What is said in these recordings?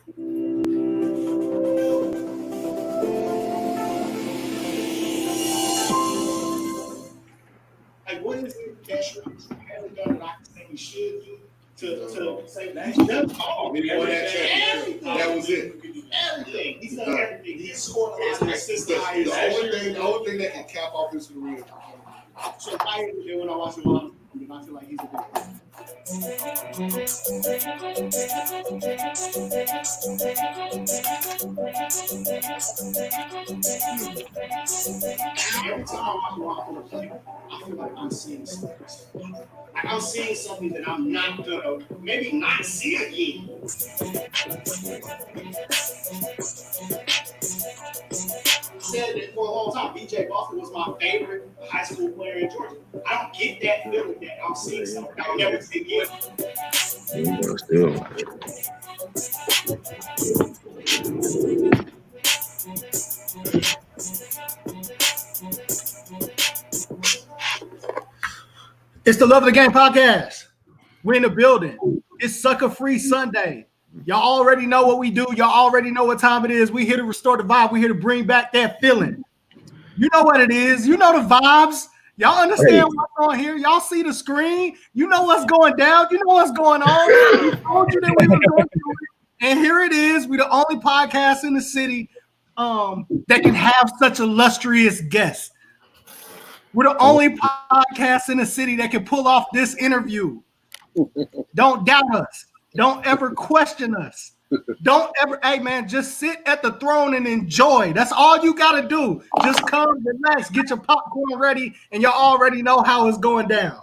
Like, what is it that Shrews haven't done that I can say we should do to say that he's done all? Everything. That was it. Everything. He's done everything. He's scored a lot of assists. The only thing that can cap off his career. So why is it when I watch him on, I feel like he's a good player? Every time I watch him play, I feel like I'm seeing something. Like I'm seeing something that I'm not gonna maybe not see again. I said that for a long time. BJ Boston was my favorite high school player in Georgia. I don't get that feeling that I'm seeing something I'll never see again. It's the Love of the Game podcast. We're in the building. It's Sucker Free Sunday. Y'all already know what we do. Y'all already know what time it is. We here to restore the vibe. We here to bring back that feeling. You know what it is. You know the vibes. Y'all understand what's on here. Y'all see the screen. You know what's going down. You know what's going on. We told you that we were going to. And here it is. We're the only podcast in the city that can have such illustrious guests. We're the only podcast in the city that can pull off this interview. Don't doubt us. Don't ever question us. Don't ever, hey man, just sit at the throne and enjoy. That's all you got to do. Just come, relax, get your popcorn ready, and y'all already know how it's going down.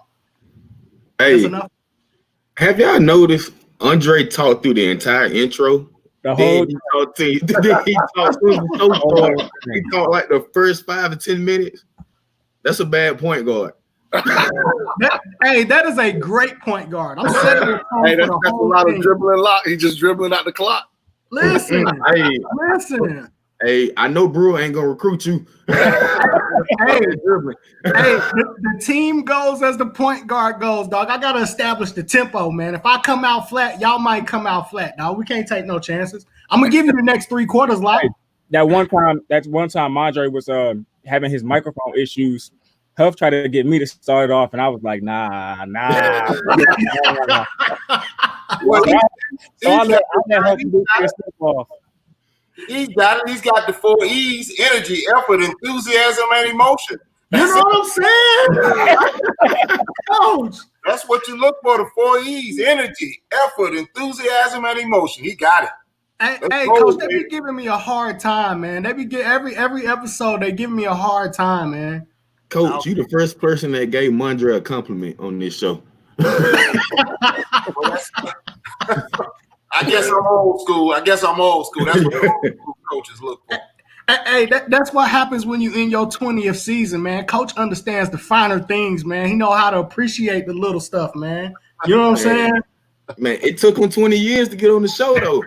Hey, have y'all noticed Andre talked through the entire intro? The whole he talked through he talked like the first 5 to 10 minutes. That's a bad point guard. That is a great point guard. I'm setting the tone Hey, for the that's a whole lot thing. of dribbling lock. He's just dribbling out the clock. Listen. Hey, I know Brewer ain't gonna recruit you. The team goes as the point guard goes, dog. I gotta establish the tempo, man. If I come out flat, y'all might come out flat, dog. We can't take no chances. I'm gonna give you the next 3 quarters, like that one time Andre was having his microphone issues. Huff tried to get me to start it off, and I was like, nah. Well, I let Huff do his stuff off. He's got it. He's got the 4 E's: energy, effort, enthusiasm, and emotion. You know what I'm saying? Coach. That's what you look for, the 4 E's: energy, effort, enthusiasm, and emotion. He got it. Hey, Coach, they be giving me a hard time, man. They be every episode, they giving me a hard time, man. Coach, you the first person that gave Mondre a compliment on this show. I guess I'm old school. That's what old school coaches look for. Hey, that's what happens when you in your 20th season, man. Coach understands the finer things, man. He know how to appreciate the little stuff, man. You know what I'm saying? Man, it took him 20 years to get on the show, though.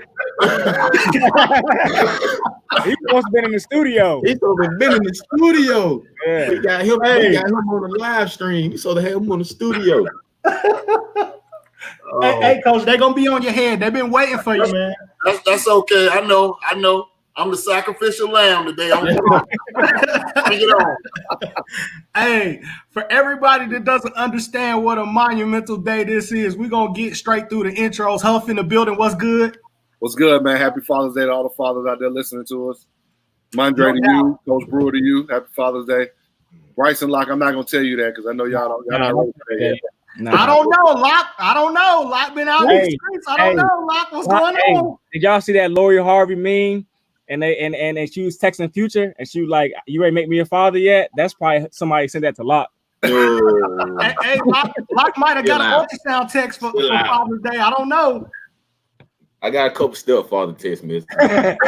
He must have been in the studio. He's been in the studio. Yeah. We got him on the live stream. So they have him on the studio. Hey, Coach, they're gonna be on your head. They've been waiting for you, man. That's okay. I know. I'm the sacrificial lamb today. Bring it on. Hey, for everybody that doesn't understand what a monumental day this is, we're gonna get straight through the intros. Huff in the building. What's good? What's good, man? Happy Father's Day to all the fathers out there listening to us. Mondre to you, Coach Brewer to you. Happy Father's Day. Bryce and Locke, I'm not gonna tell you that because I know y'all not ready for that yet. Nah. I don't know, Locke. Locke been out in the streets. I don't know, Locke. What's going on? Did y'all see that Lori Harvey meme? And she was texting Future, and she was like, "You ain't make me a father yet." That's probably somebody sent that to Locke. Hey, Locke might have got an ultrasound text for Father's Day. I don't know. I got a couple stepfather texts, miss. Hey,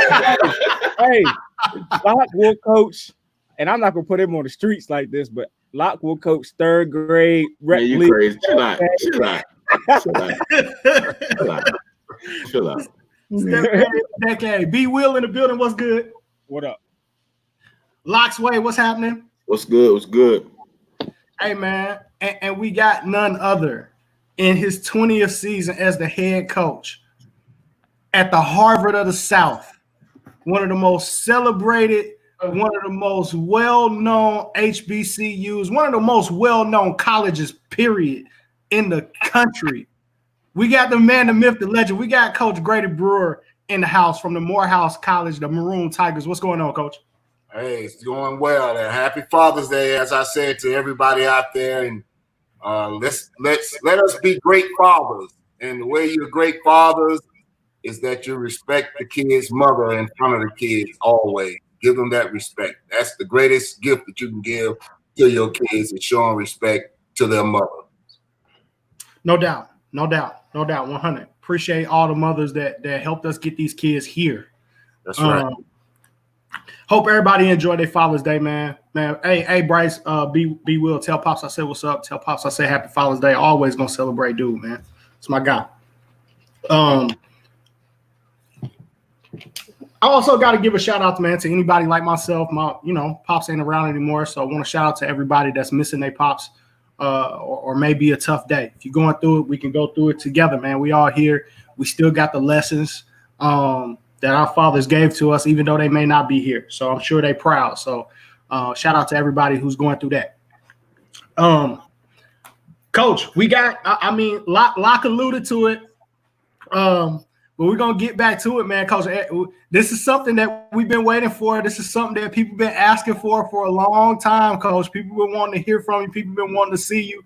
Locke will coach, and I'm not gonna put him on the streets like this, but Locke will coach 3rd grade rec league. You crazy? Chill out. Decade. B Will in the building. What's good? What up? Locke's Way. What's happening? What's good? Hey man, and we got none other in his 20th season as the head coach at the Harvard of the South, one of the most celebrated, one of the most well-known HBCUs, one of the most well-known colleges, period, in the country. We got the man, the myth, the legend. We got Coach Grady Brewer in the house from the Morehouse College, the Maroon Tigers. What's going on, Coach? Hey, it's going well. Happy Father's Day, as I said to everybody out there, and let us be great fathers. And the way you're great fathers is that you respect the kid's mother in front of the kids always. Give them that respect. That's the greatest gift that you can give to your kids, is showing respect to their mother. No doubt. 100. Appreciate all the mothers that helped us get these kids here. That's right. Hope everybody enjoyed their Father's Day, man. Hey, Bryce, be Will, tell Pops I said what's up. Tell Pops I say Happy Father's Day. Always gonna celebrate, dude, man. It's my guy. I also got to give a shout out, man, to anybody like myself. Pops ain't around anymore, so I want to shout out to everybody that's missing their pops, or maybe a tough day. If you're going through it, we can go through it together, man. We all here. We still got the lessons that our fathers gave to us, even though they may not be here. So I'm sure they're proud. So shout out to everybody who's going through that. Coach, we got, Locke alluded to it, but we're going to get back to it, man. Coach, this is something that we've been waiting for. This is something that people been asking for a long time, Coach. People been wanting to hear from you. People been wanting to see you.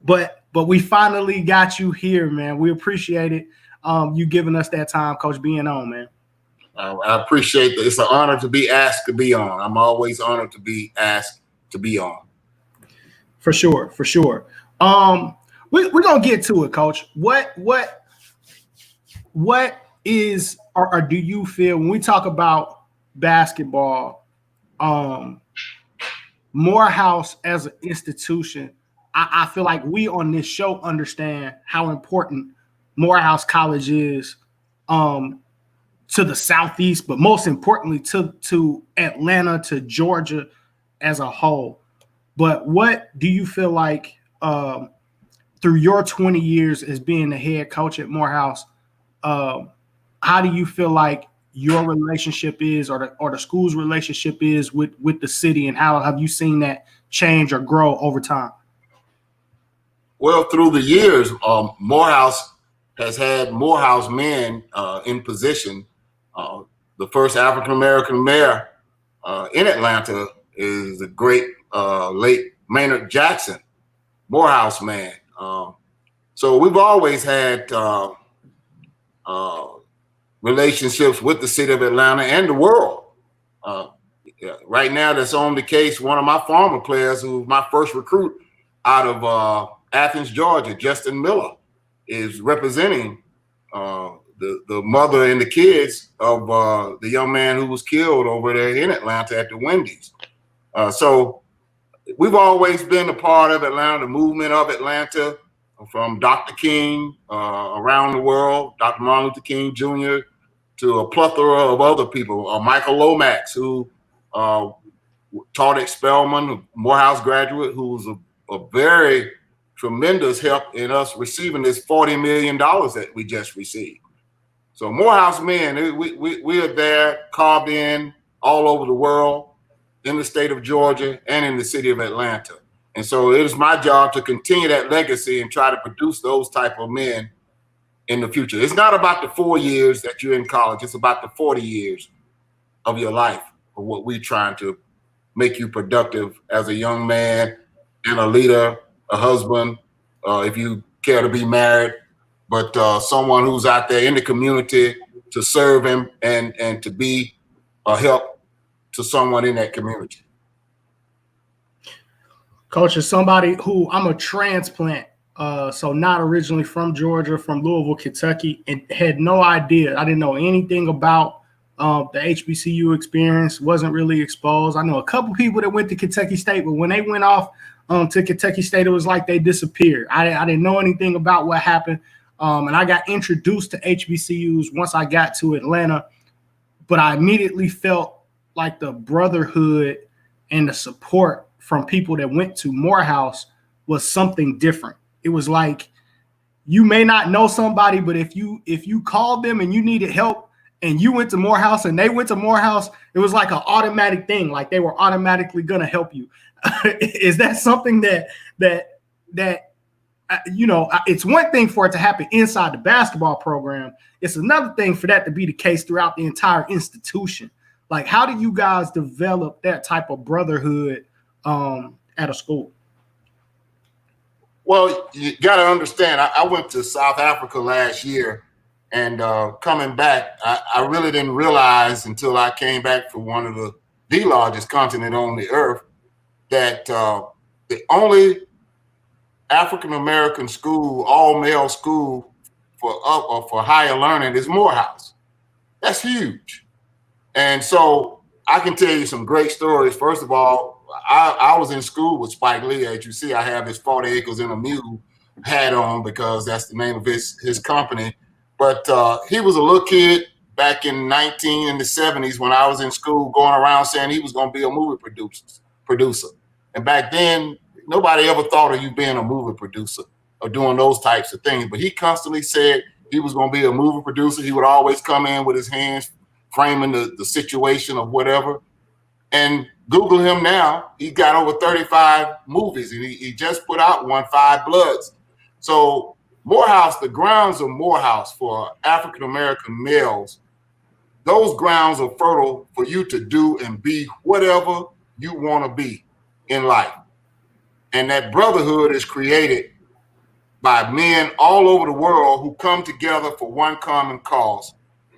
But we finally got you here, man. We appreciate it. You giving us that time, Coach, being on, man. I appreciate that. It's an honor to be asked to be on. I'm always honored to be asked to be on. For sure. We're gonna get to it, Coach. What is, or do you feel when we talk about basketball, Morehouse as an institution? I feel like we on this show understand how important Morehouse College is to the Southeast, but most importantly to Atlanta, to Georgia as a whole. But what do you feel like through your 20 years as being the head coach at Morehouse, how do you feel like your relationship is, or the school's relationship is with the city, and how have you seen that change or grow over time? Well, through the years, Morehouse has had Morehouse men in position. The first African-American mayor in Atlanta is the great late Maynard Jackson, Morehouse man. So we've always had relationships with the city of Atlanta and the world. Right now, that's on the case. One of my former players, who was my first recruit out of Athens, Georgia, Justin Miller, is representing the mother and the kids of the young man who was killed over there in Atlanta at the Wendy's. So we've always been a part of Atlanta, the movement of Atlanta, from Dr. King around the world, Dr. Martin Luther King Jr., to a plethora of other people. Michael Lomax, who taught at Spelman, a Morehouse graduate, who was a very tremendous help in us receiving this $40 million that we just received. So Morehouse men, we are there, carved in all over the world, in the state of Georgia and in the city of Atlanta. And so it is my job to continue that legacy and try to produce those type of men in the future. It's not about the 4 years that you're in college. It's about the 40 years of your life, of what we're trying to make you productive as a young man and a leader, a husband, if you care to be married, but someone who's out there in the community to serve him and to be a help to someone in that community. Coach, is somebody who, I'm a transplant, so not originally from Georgia, from Louisville, Kentucky, and had no idea. I didn't know anything about the HBCU experience, wasn't really exposed. I know a couple people that went to Kentucky State, but when they went off to Kentucky State, it was like they disappeared. I didn't know anything about what happened, and I got introduced to HBCUs once I got to Atlanta, but I immediately felt like the brotherhood and the support from people that went to Morehouse was something different. It was like you may not know somebody, but if you called them and you needed help and you went to Morehouse and they went to Morehouse, it was like an automatic thing, like they were automatically gonna help you. Is that something that it's one thing for it to happen inside the basketball program. It's another thing for that to be the case throughout the entire institution. Like, how do you guys develop that type of brotherhood at a school? Well, you got to understand, I went to South Africa last year, and coming back, I really didn't realize until I came back from one of the largest continent on the earth that the only African-American school, all-male school for higher learning is Morehouse. That's huge. And so I can tell you some great stories. First of all, I was in school with Spike Lee. As you see, I have his 40 Acres and a Mule hat on because that's the name of his company. But he was a little kid back in the 70s when I was in school going around saying he was going to be a movie producer. And back then, nobody ever thought of you being a movie producer or doing those types of things. But he constantly said he was going to be a movie producer. He would always come in with his hands framing the situation of whatever. And Google him now. He got over 35 movies, and he just put out one, Five Bloods. So Morehouse, the grounds of Morehouse for African-American males, those grounds are fertile for you to do and be whatever you want to be in life. And that brotherhood is created by men all over the world who come together for one common cause,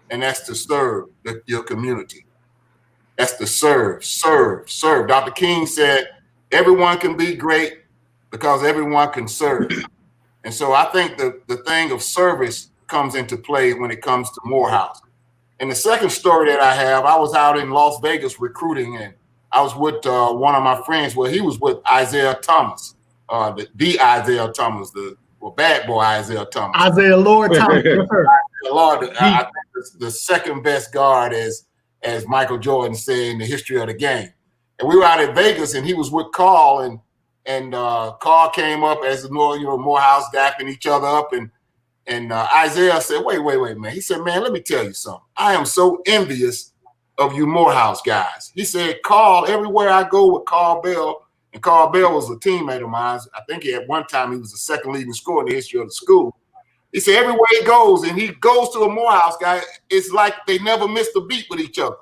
and that's to serve your community. That's to serve. Dr. King said, everyone can be great because everyone can serve. And so I think the thing of service comes into play when it comes to Morehouse. And the second story that I have, I was out in Las Vegas recruiting, and I was with one of my friends. Well, he was with Isaiah Thomas, the Isaiah Thomas, the bad boy Isaiah Thomas. Isaiah Lord Thomas. Lord, I think the second best guard, as Michael Jordan said, in the history of the game. And we were out in Vegas, and he was with Carl, and Carl came up as Morehouse dapping each other up, and Isaiah said, wait, man. He said, man, let me tell you something. I am so envious of you Morehouse guys. He said, Carl, everywhere I go with Carl Bell, and Carl Bell was a teammate of mine. I think at one time he was the second leading scorer in the history of the school. He said, everywhere he goes, and he goes to a Morehouse guy, it's like they never missed a beat with each other.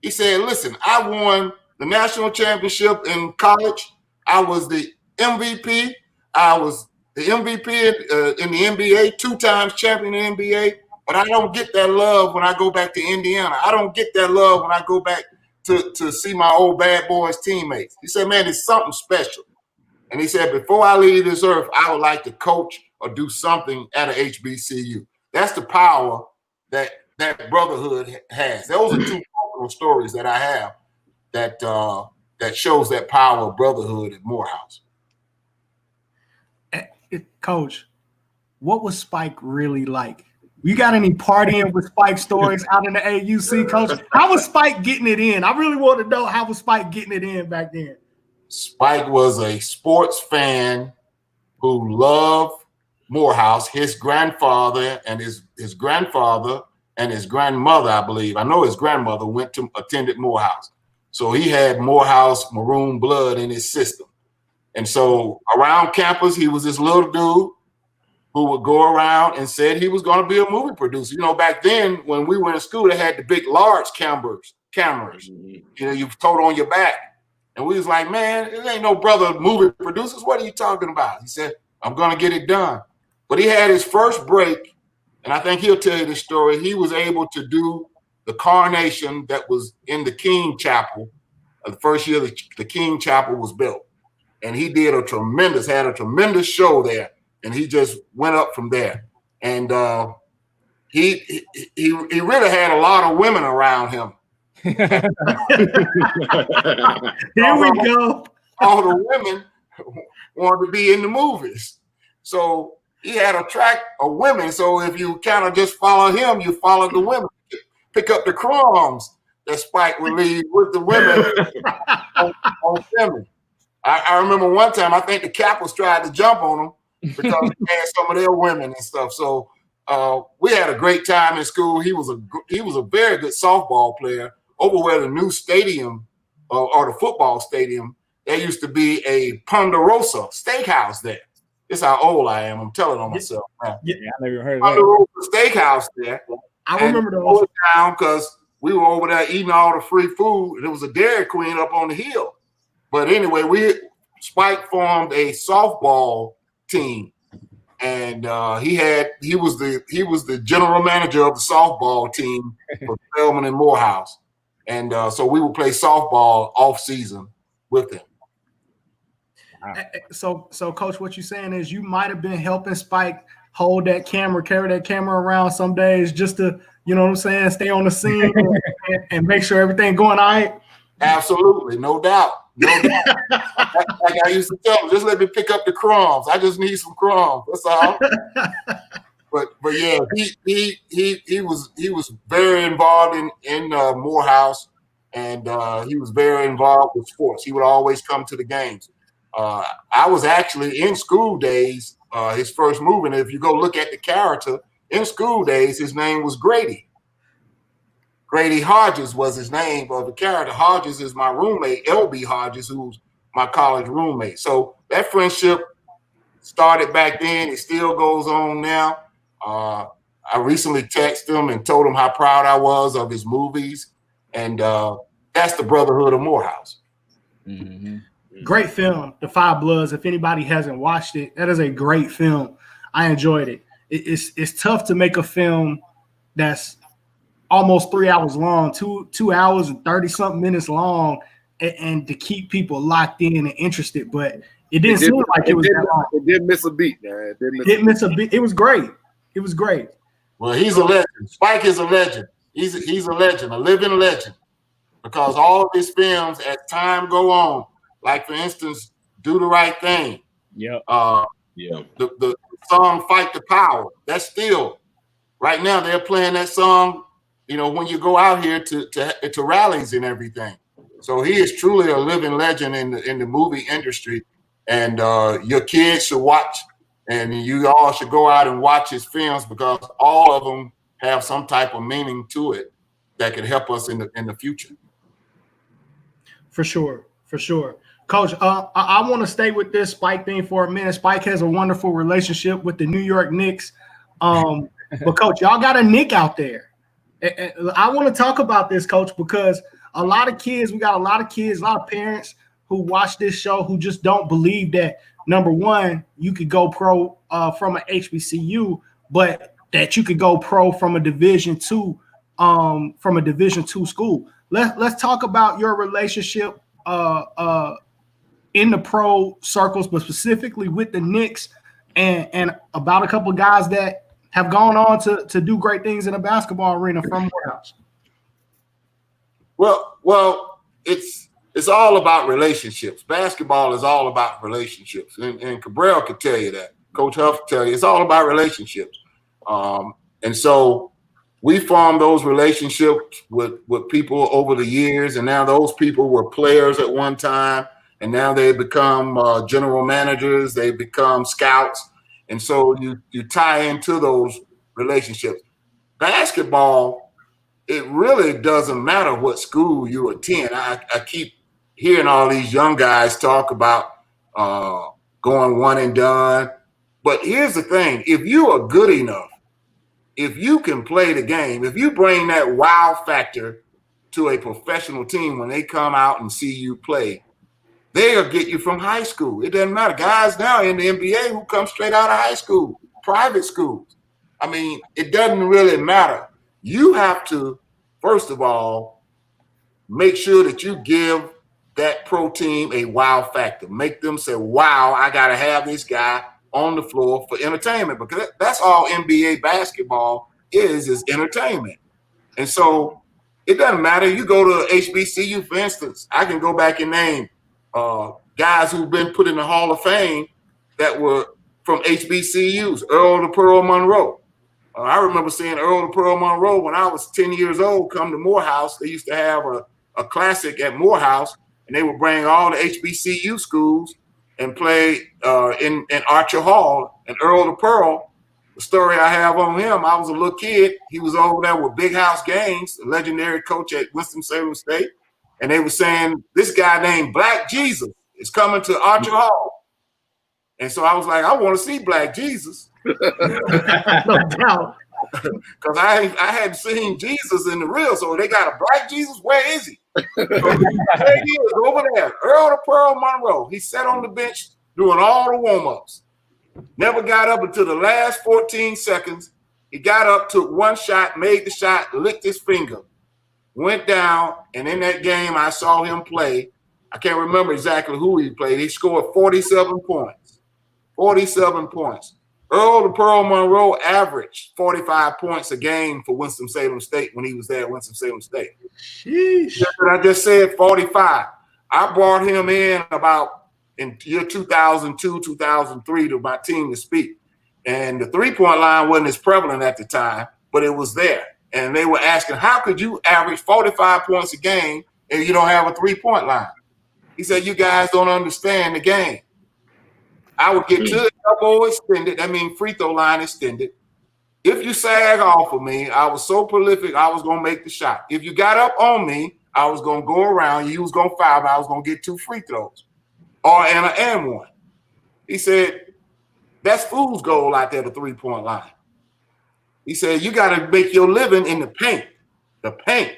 He said, listen, I won the national championship in college. I was the MVP. I was the MVP in the NBA, 2 times champion in the NBA. But I don't get that love when I go back to Indiana. I don't get that love when I go back to see my old bad boys teammates. He said, man, it's something special. And he said, before I leave this earth, I would like to coach or do something at a HBCU. That's the power that brotherhood has. Those are 2 personal stories that I have that shows that power of brotherhood at Morehouse. Coach, what was Spike really like? You got any partying with Spike stories out in the AUC, Coach? How was Spike getting it in? I really want to know, how was Spike getting it in back then? Spike was a sports fan who loved Morehouse. His grandfather and his grandfather and his grandmother, I believe, I know his grandmother attended Morehouse. So he had Morehouse maroon blood in his system. And so around campus, he was this little dude who would go around and said he was going to be a movie producer. You know, back then when we were in school, they had the big large cameras. You know, you tote on your back. And we was like, man, there ain't no brother movie producers. What are you talking about? He said, I'm going to get it done. But he had his first break, and I think he'll tell you the story. He was able to do the coronation that was in the King Chapel. The first year the King Chapel was built. And he had a tremendous show there. And he just went up from there. And he really had a lot of women around him. Here we go. All the women wanted to be in the movies. So he had a track of women. So if you kind of just follow him, you follow the women. Pick up the crumbs that Spike would leave with the women on film. I remember one time, I think the Capitals tried to jump on him, because he had some of their women and stuff. So we had a great time in school. He was a very good softball player. Over where the new stadium or the football stadium, there used to be a Ponderosa steakhouse there. This is how old I am. I'm telling on myself. Man. Yeah, I never heard of Ponderosa steakhouse there. I remember those. those. Down because we were over there eating all the free food. And there was a Dairy Queen up on the hill. But anyway, Spike formed a softball team. And he was the general manager of the softball team for Spelman and Morehouse, and so we would play softball off season with him. So Coach, what you're saying is you might have been helping Spike hold that camera, carry that camera around some days just to, you know what I'm saying, stay on the scene and make sure everything going all right. Absolutely, no doubt. No doubt. Like I used to tell him, just let me pick up the crumbs. I just need some crumbs. That's all. But yeah, he was very involved in Morehouse, and he was very involved with sports. He would always come to the games. I was actually in school days, his first move, and if you go look at the character in school days, his name was Grady. Grady Hodges was his name of the character. Hodges is my roommate, LB Hodges, who's my college roommate. So that friendship started back then. It still goes on now. I recently texted him and told him how proud I was of his movies. And that's the Brotherhood of Morehouse. Mm-hmm. Great film, The Five Bloods. If anybody hasn't watched it, that is a great film. I enjoyed it. It's tough to make a film that's almost 3 hours long, 2 hours and 30-something minutes long, and to keep people locked in and interested. But it didn't seem like it was that long. It didn't miss a beat, man. It didn't miss a beat. It was great. It was great. Well, he's a legend. Spike is a legend. He's a legend, a living legend. Because all of his films, as time go on, like for instance, Do the Right Thing. Yeah. The song Fight the Power. That's still right now they're playing that song, when you go out here to rallies and everything. So he is truly a living legend in the movie industry. And your kids should watch, and you all should go out and watch his films because all of them have some type of meaning to it that could help us in the future. For sure. Coach, I want to stay with this Spike thing for a minute. Spike has a wonderful relationship with the New York Knicks. But Coach, y'all got a Knick out there. I want to talk about this, Coach, because we got a lot of parents who watch this show who just don't believe that, number one, you could go pro from an HBCU, but that you could go pro from a Division II school. Let's talk about your relationship in the pro circles, but specifically with the Knicks and about a couple of guys that have gone on to do great things in a basketball arena from Morehouse. Well, it's all about relationships. Basketball is all about relationships, and Cabral could tell you that. Coach Huff could tell you it's all about relationships. And so we formed those relationships with people over the years, and now those people were players at one time, and now they become general managers. They become scouts, and so you tie into those relationships. Basketball, it really doesn't matter what school you attend. I keep hearing all these young guys talk about going one and done. But here's the thing. If you are good enough, if you can play the game, if you bring that wow factor to a professional team when they come out and see you play, they'll get you from high school. It doesn't matter. Guys now in the NBA who come straight out of high school, private schools. I mean, it doesn't really matter. You have to, first of all, make sure that you give that pro team a wow factor. Make them say, wow, I got to have this guy on the floor for entertainment, because that's all NBA basketball is entertainment. And so it doesn't matter. You go to HBCU, for instance, I can go back and name guys who've been put in the Hall of Fame that were from HBCUs. Earl the Pearl Monroe. I remember seeing Earl the Pearl Monroe when I was 10 years old come to Morehouse. They used to have a classic at Morehouse, and they would bring all the HBCU schools and played in Archer Hall. And Earl the Pearl, the story I have on him, I was a little kid. He was over there with Big House Gaines, a legendary coach at Winston-Salem State. And they were saying, this guy named Black Jesus is coming to Archer Hall. And so I was like, I want to see Black Jesus. No doubt. Because I hadn't seen Jesus in the real. So they got a Black Jesus? Where is he? So there he is over there. Earl the Pearl Monroe. He sat on the bench doing all the warm-ups. Never got up until the last 14 seconds. He got up, took one shot, made the shot, licked his finger, went down, and in that game I saw him play. I can't remember exactly who he played. He scored 47 points. 47 points. Earl the Pearl Monroe averaged 45 points a game for Winston-Salem State when he was there at Winston-Salem State. Sheesh. I just said 45. I brought him in about in year 2002, 2003 to my team to speak. And the three-point line wasn't as prevalent at the time, but it was there. And they were asking, how could you average 45 points a game if you don't have a three-point line? He said, you guys don't understand the game. I would get to the elbow extended, that means free throw line extended. If you sag off of me, I was so prolific, I was going to make the shot. If you got up on me, I was going to go around, you was going to foul me, I was going to get 2 free throws or and one. He said, that's fool's goal out there, the three-point line. He said, you got to make your living in the paint.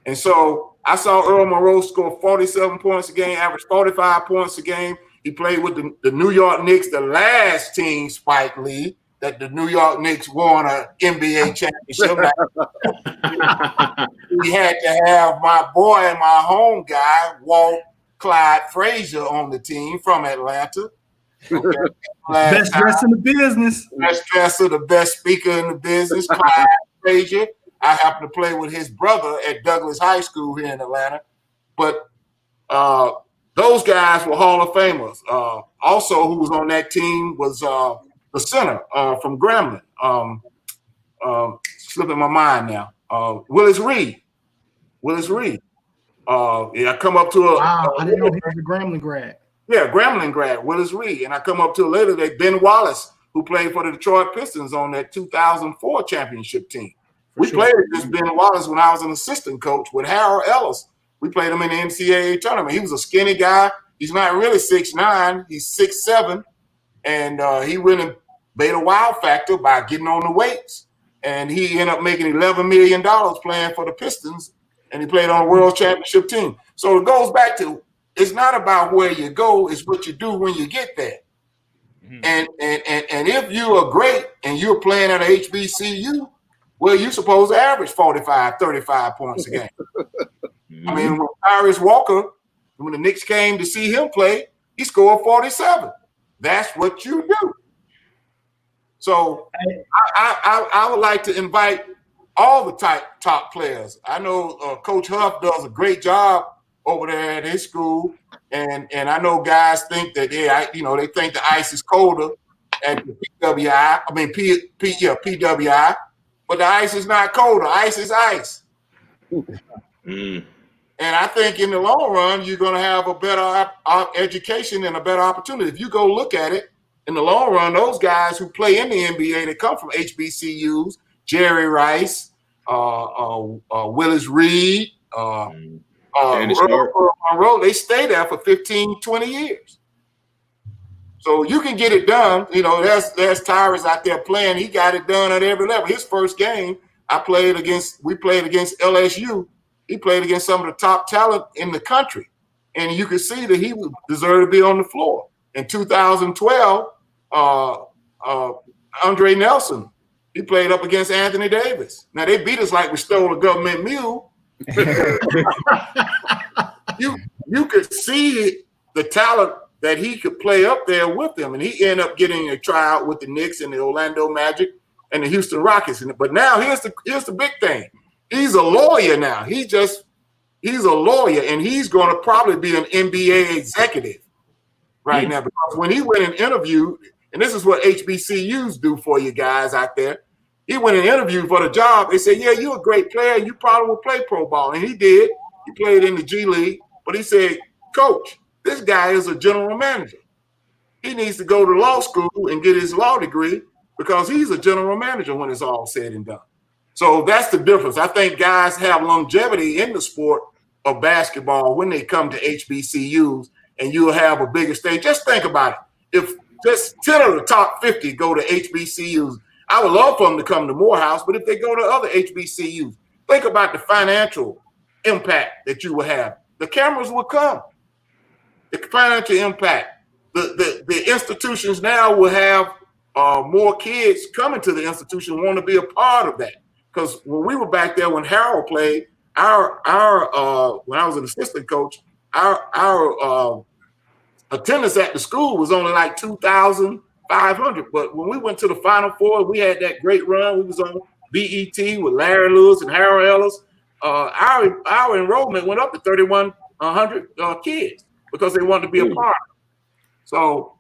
And so I saw Earl Monroe score 47 points a game, average 45 points a game. He played with the New York Knicks, the last team, Spike Lee, that the New York Knicks won an NBA championship. We had to have my boy and my home guy, Walt Clyde Frazier, on the team from Atlanta. Okay. Best dressed in the business. Best dresser, the best speaker in the business, Clyde Frazier. I happen to play with his brother at Douglas High School here in Atlanta. But those guys were Hall of Famers. Also, who was on that team was the center from Grambling. Slipping my mind now. Willis Reed. I come up to Wow, I didn't know he was a Grambling grad. Yeah, Grambling grad, Willis Reed. And I come up to a later day, Ben Wallace, who played for the Detroit Pistons on that 2004 championship team. We played against Ben Wallace when I was an assistant coach with Harold Ellis. We played him in the NCAA tournament. He was a skinny guy. He's not really 6'9", he's 6'7", and he really made a wow factor by getting on the weights. And he ended up making $11 million playing for the Pistons, and he played on a world championship team. So it goes back to, it's not about where you go, it's what you do when you get there. Mm-hmm. And if you are great and you're playing at a HBCU, well, you're supposed to average 45, 35 points a game. I mean, when Tyrese Walker, when the Knicks came to see him play, he scored 47. That's what you do. So I would like to invite all the top players. I know Coach Huff does a great job over there at his school, and I know guys think that they think the ice is colder at the PWI. I mean PWI, but the ice is not colder. Ice is ice. And I think in the long run, you're going to have a better education and a better opportunity. If you go look at it, in the long run, those guys who play in the NBA, they come from HBCUs, Jerry Rice, Willis Reed, Monroe, they stay there for 15, 20 years. So you can get it done. You know, there's Tyrese out there playing. He got it done at every level. His first game, we played against LSU. He played against some of the top talent in the country. And you could see that he would deserve to be on the floor. In 2012, Andre Nelson, he played up against Anthony Davis. Now, they beat us like we stole a government mule. You could see the talent that he could play up there with them. And he ended up getting a tryout with the Knicks and the Orlando Magic and the Houston Rockets. But now here's the big thing. He's a lawyer now. He's a lawyer, and he's going to probably be an NBA executive right now. Because when he went and interviewed, and this is what HBCUs do for you guys out there, he went and interviewed for the job. They said, yeah, you're a great player, and you probably will play pro ball. And he did. He played in the G League. But he said, Coach, this guy is a general manager. he needs to go to law school and get his law degree because he's a general manager when it's all said and done. So that's the difference. I think guys have longevity in the sport of basketball when they come to HBCUs, and you'll have a bigger stage. Just think about it. If just 10 of the top 50 go to HBCUs, I would love for them to come to Morehouse, but if they go to other HBCUs, think about the financial impact that you will have. The cameras will come. The financial impact. The institutions now will have more kids coming to the institution want to be a part of that. Because when we were back there, when Harold played, our when I was an assistant coach, our attendance at the school was only like 2,500. But when we went to the Final Four, we had that great run. We was on BET with Larry Lewis and Harold Ellis. Our enrollment went up to 3,100 kids because they wanted to be a part of it. So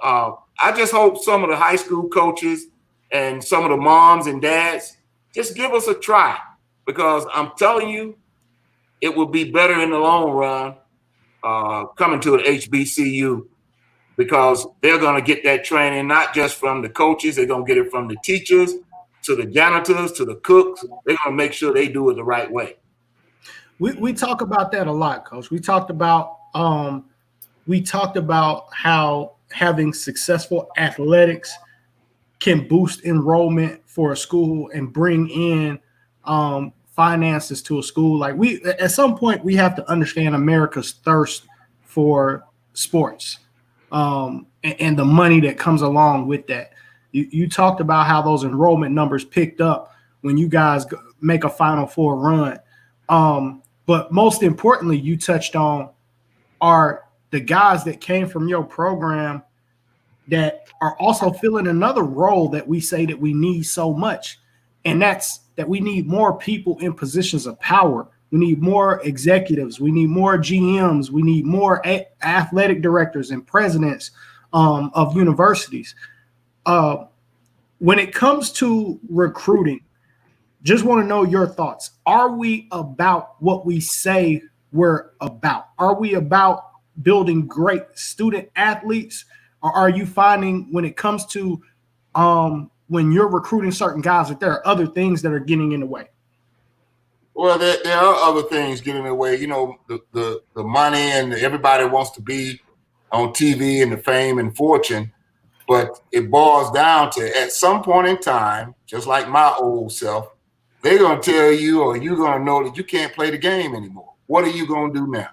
I just hope some of the high school coaches and some of the moms and dads just give us a try, because I'm telling you, it will be better in the long run coming to an HBCU, because they're going to get that training not just from the coaches, they're going to get it from the teachers to the janitors to the cooks. They're going to make sure they do it the right way. We talk about that a lot, Coach. We talked about how having successful athletics can boost enrollment for a school and bring in finances to a school. Like, at some point we have to understand America's thirst for sports and the money that comes along with that. You talked about how those enrollment numbers picked up when you guys make a Final Four run. But most importantly, you touched on are the guys that came from your program that are also filling another role that we say that we need so much. And that's that we need more people in positions of power. We need more executives. We need more GMs. We need more athletic directors and presidents of universities. When it comes to recruiting, just want to know your thoughts. Are we about what we say we're about? Are we about building great student athletes? Or are you finding when it comes to when you're recruiting certain guys that there are other things that are getting in the way? Well, there are other things getting in the way. You know, the money, and everybody wants to be on TV and the fame and fortune. But it boils down to, at some point in time, just like my old self, they're going to tell you, or you're going to know that you can't play the game anymore. What are you going to do now?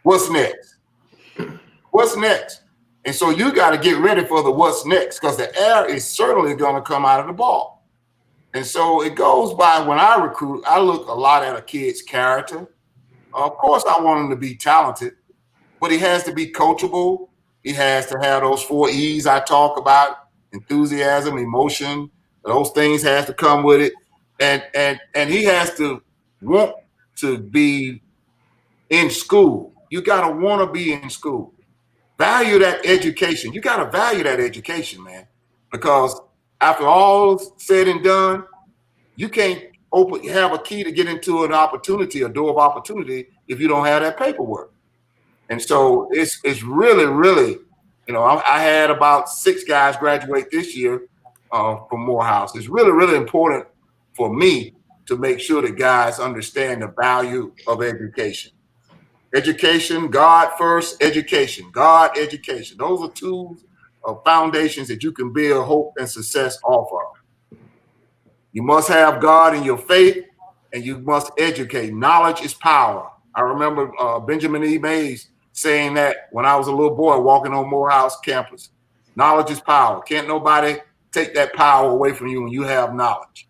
What's next? What's next? And so you got to get ready for the what's next, because the air is certainly going to come out of the ball. And so it goes by, when I recruit, I look a lot at a kid's character. Of course, I want him to be talented, but he has to be coachable. He has to have those 4 E's I talk about: enthusiasm, emotion. Those things has to come with it. And he has to want to be in school. You got to want to be in school. Value that education. You got to value that education, man, because after all said and done, you can't have a key to get into an opportunity, a door of opportunity, if you don't have that paperwork. And so it's really, really, you know, I had about 6 guys graduate this year from Morehouse. It's really, really important for me to make sure that guys understand the value of education. Education, God first, education, God, education. Those are 2 foundations that you can build hope and success off of. You must have God in your faith, and you must educate. Knowledge is power. I remember Benjamin E. Mays saying that when I was a little boy walking on Morehouse campus. Knowledge is power. Can't nobody take that power away from you when you have knowledge.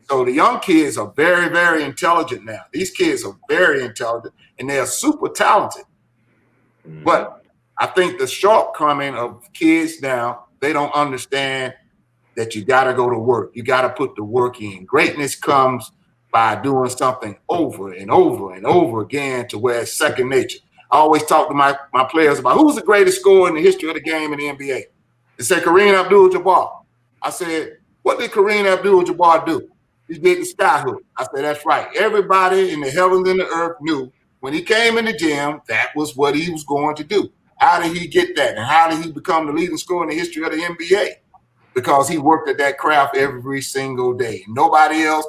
So the young kids are very, very intelligent now. These kids are very intelligent, and they are super talented. But I think the shortcoming of kids now, they don't understand that you got to go to work. You got to put the work in. Greatness comes by doing something over and over and over again, to where it's second nature. I always talk to my players about who's the greatest scorer in the history of the game in the NBA. They said Kareem Abdul-Jabbar. I said, what did Kareem Abdul-Jabbar do? He did the sky hook. I said, that's right. Everybody in the heavens and the earth knew when he came in the gym, that was what he was going to do. How did he get that? And how did he become the leading scorer in the history of the NBA? Because he worked at that craft every single day. Nobody else,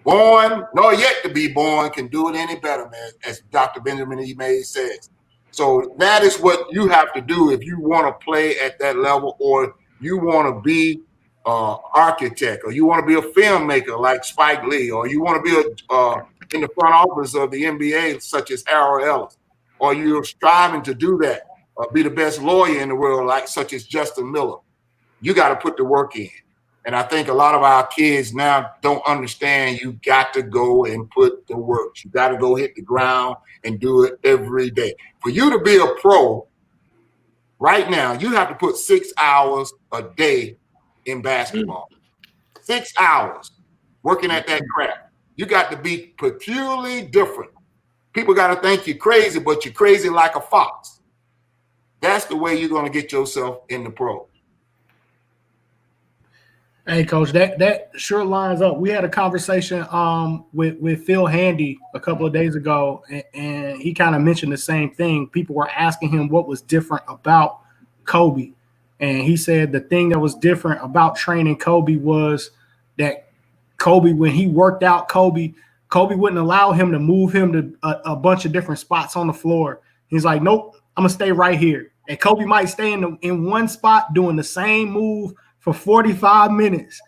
born nor yet to be born, can do it any better, man, as Dr. Benjamin E. Mays says. So that is what you have to do if you want to play at that level, or you want to be an architect, or you want to be a filmmaker like Spike Lee, or you want to be in the front office of the NBA such as Harold Ellis, or you're striving to do that, or be the best lawyer in the world like such as Justin Miller. You got to put the work in. And I think a lot of our kids now don't understand you got to go and put the work. You got to go hit the ground and do it every day. For you to be a pro right now, you have to put 6 hours a day in basketball. 6 hours working at that craft. You got to be peculiarly different. People got to think you're crazy, but you're crazy like a fox. That's the way you're going to get yourself in the pros. Hey, Coach, that sure lines up. We had a conversation with Phil Handy a couple of days ago, and he kind of mentioned the same thing. People were asking him what was different about Kobe, and he said the thing that was different about training Kobe was that Kobe, when he worked out Kobe wouldn't allow him to move him to a bunch of different spots on the floor. He's like, nope, I'm gonna stay right here. And Kobe might stay in one spot doing the same move for 45 minutes.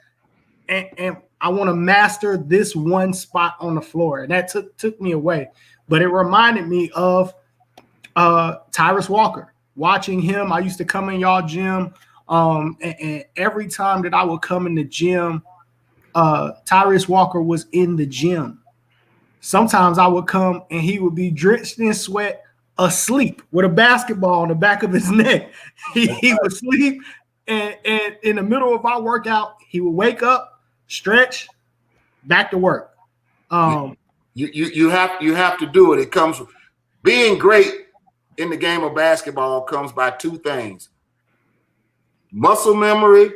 And I want to master this one spot on the floor. And that took me away. But it reminded me of Tyrese Walker. Watching him, I used to come in y'all gym. And every time that I would come in the gym, Tyrese Walker was in the gym. Sometimes I would come and he would be drenched in sweat, asleep with a basketball on the back of his neck. He would sleep. And in the middle of our workout, he would wake up, stretch, back to work. You have to do it. It comes being great in the game of basketball comes by two things: muscle memory,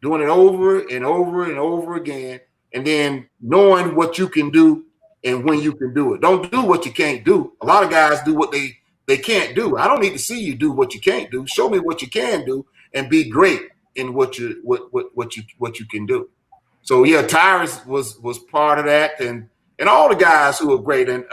doing it over and over and over again, and then knowing what you can do and when you can do it. Don't do what you can't do. A lot of guys do what they can't do. I don't need to see you do what you can't do. Show me what you can do and be great in what you can do. So yeah, Tyrese was part of that, and all the guys who are great, and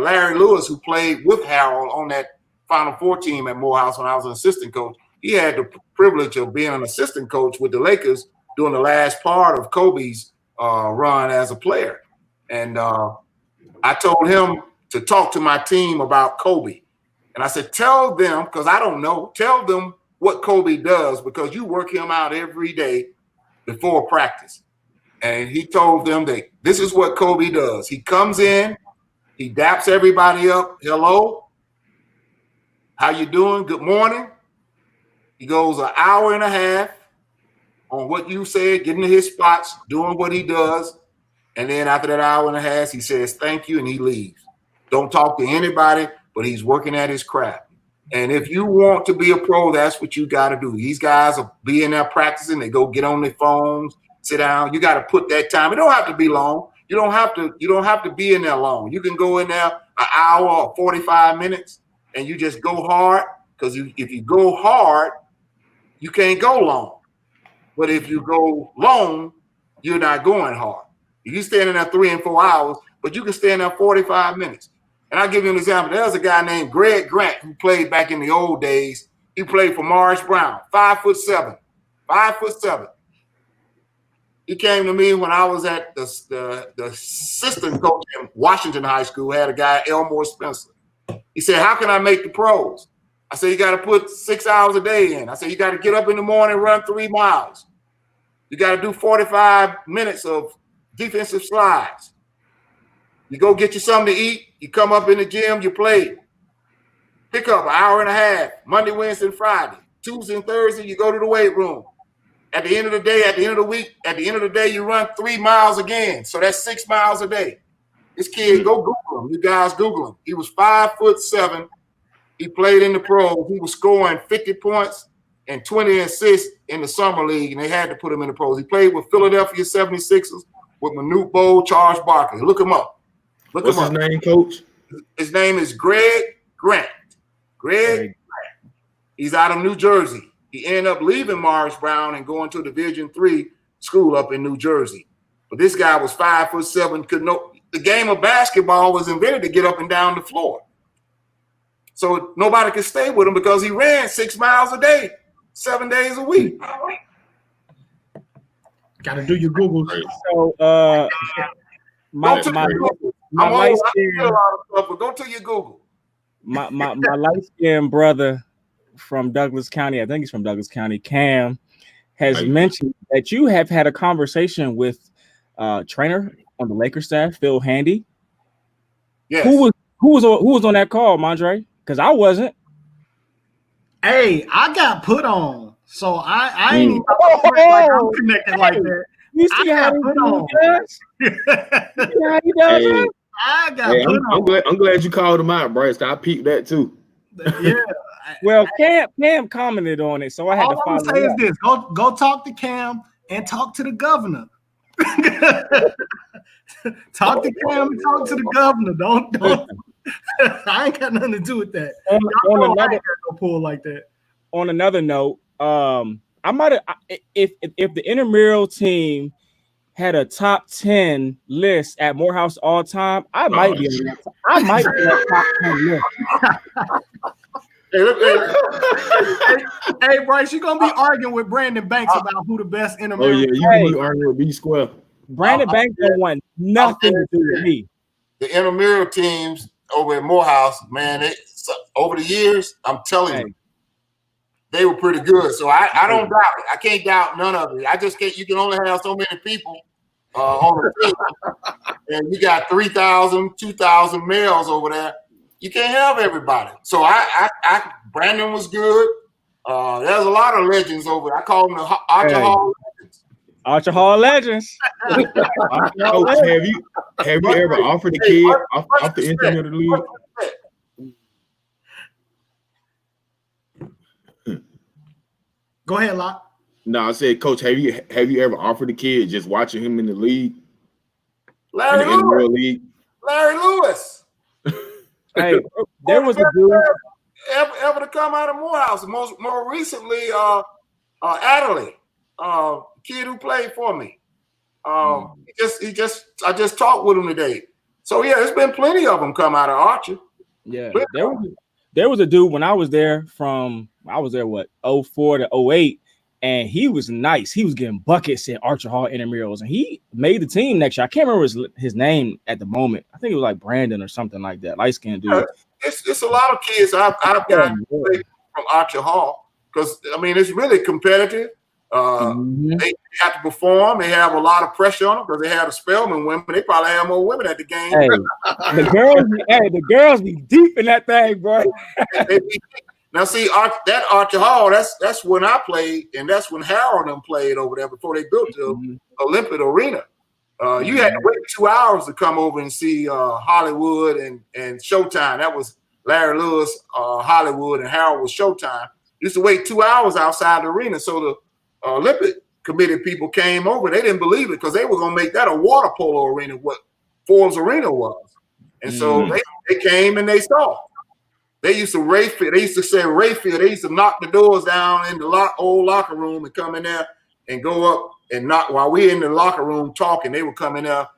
Larry Lewis, who played with Harold on that Final Four team at Morehouse when I was an assistant coach. He had the privilege of being an assistant coach with the Lakers during the last part of Kobe's run as a player, and I told him to talk to my team about Kobe, and I said, tell them, because I don't know, tell them what Kobe does, because you work him out every day before practice. And he told them that this is what Kobe does. He comes in, he daps everybody up. Hello, how you doing? Good morning. He goes an hour and a half on what you said, getting to his spots, doing what he does. And then after that hour and a half, he says thank you and he leaves. Don't talk to anybody, but he's working at his craft. And if you want to be a pro, that's what you got to do. These guys will be in there practicing. They go get on their phones, sit down. You got to put that time. It don't have to be long. You don't have to be in there long. You can go in there an hour or 45 minutes and you just go hard, because if you go hard, you can't go long. But if you go long, you're not going hard. You stand in there 3 and 4 hours, but you can stand there 45 minutes. And I'll give you an example. There's a guy named Greg Grant who played back in the old days. He played for Morris Brown, 5'7", 5'7". He came to me when I was at the assistant coach in Washington High School, had a guy, Elmore Spencer. He said, how can I make the pros? I said, you got to put 6 hours a day in. I said, you got to get up in the morning, run 3 miles. You got to do 45 minutes of defensive slides. You go get you something to eat. You come up in the gym, you play. Pick up an hour and a half, Monday, Wednesday, and Friday. Tuesday and Thursday, you go to the weight room. At the end of the day, at the end of the week, at the end of the day, you run 3 miles again. So that's 6 miles a day. This kid, go Google him. You guys Google him. He was 5'7". He played in the pros. He was scoring 50 points and 20 assists in the summer league, and they had to put him in the pros. He played with Philadelphia 76ers, with Manute Bol, Charles Barkley. Look him up. What's his name, Coach? His name is Greg Grant. Greg Grant. He's out of New Jersey. He ended up leaving Morris Brown and going to Division III school up in New Jersey. But this guy was 5'7", the game of basketball was invented to get up and down the floor. So nobody could stay with him because he ran 6 miles a day, 7 days a week. Got to do your Google. So my light skin, go to your Google. My light skinned brother from Douglas County, I think he's from Douglas County, Cam, has mentioned that you have had a conversation with trainer on the Lakers staff, Phil Handy. Yes. Who was on that call, Mondre? Because I wasn't. Hey, I got put on, so I ain't even like I'm connected like that. You see how he does? You see how he does it? I got put on. I'm glad you called him out, Bryce. I peeped that too. Yeah. Well, Cam commented on it, so I had to follow. All I'm saying is this: go talk to Cam and talk to the governor. Talk to Cam and talk to the governor. Don't. I ain't got nothing to do with that. On another note, I might have if the intramural team had a top 10 list at Morehouse all time, I might be on that top 10 list. Hey, Bryce, you're gonna be arguing with Brandon Banks about who the best intramural. Oh yeah, you gonna be arguing with B Square. Brandon Banks don't want nothing to do with me. The intramural teams over at Morehouse, man, over the years, I'm telling you, they were pretty good. So I don't doubt it. I can't doubt none of it. I just can't. You can only have so many people on the team, and you got 3,000, 2,000 males over there. You can't have everybody. So Brandon was good. There's a lot of legends over there. I call them the Archer Hall legends. Archer Hall legends. Coach, have you ever offered a kid off the internet of the league? Go ahead, Locke. No, I said, Coach, have you ever offered a kid just watching him in the league? Larry Lewis. Larry Lewis. Hey, there was a dude ever to come out of Morehouse. More recently, Adderley, kid who played for me. I just talked with him today. So yeah, there's been plenty of them come out of Archer. Yeah, there was a dude when I was there what 04 to 08, and he was nice. He was getting buckets at Archer Hall intramurals, and he made the team next year. I can't remember his name at the moment. I think it was like Brandon or something like that. Light skinned dude. Yeah, it's a lot of kids I've got from Archer Hall because I mean it's really competitive. They have to perform. They have a lot of pressure on them because they have the Spelman women. They probably have more women at the game. Hey, the girls be deep in that thing, bro. Now, see, that Archer Hall, that's when I played, and that's when Harold and them played over there before they built the Olympic Arena. You had to wait 2 hours to come over and see Hollywood and Showtime. That was Larry Lewis, Hollywood, and Harold was Showtime. Used to wait 2 hours outside the arena. So the Olympic committee people came over. They didn't believe it because they were going to make that a water polo arena, what Forbes Arena was. And so they came and they saw. They used to Rayfield. They used to say Rayfield. They used to knock the doors down in the old locker room and come in there and go up and knock while we in the locker room talking. They would come in there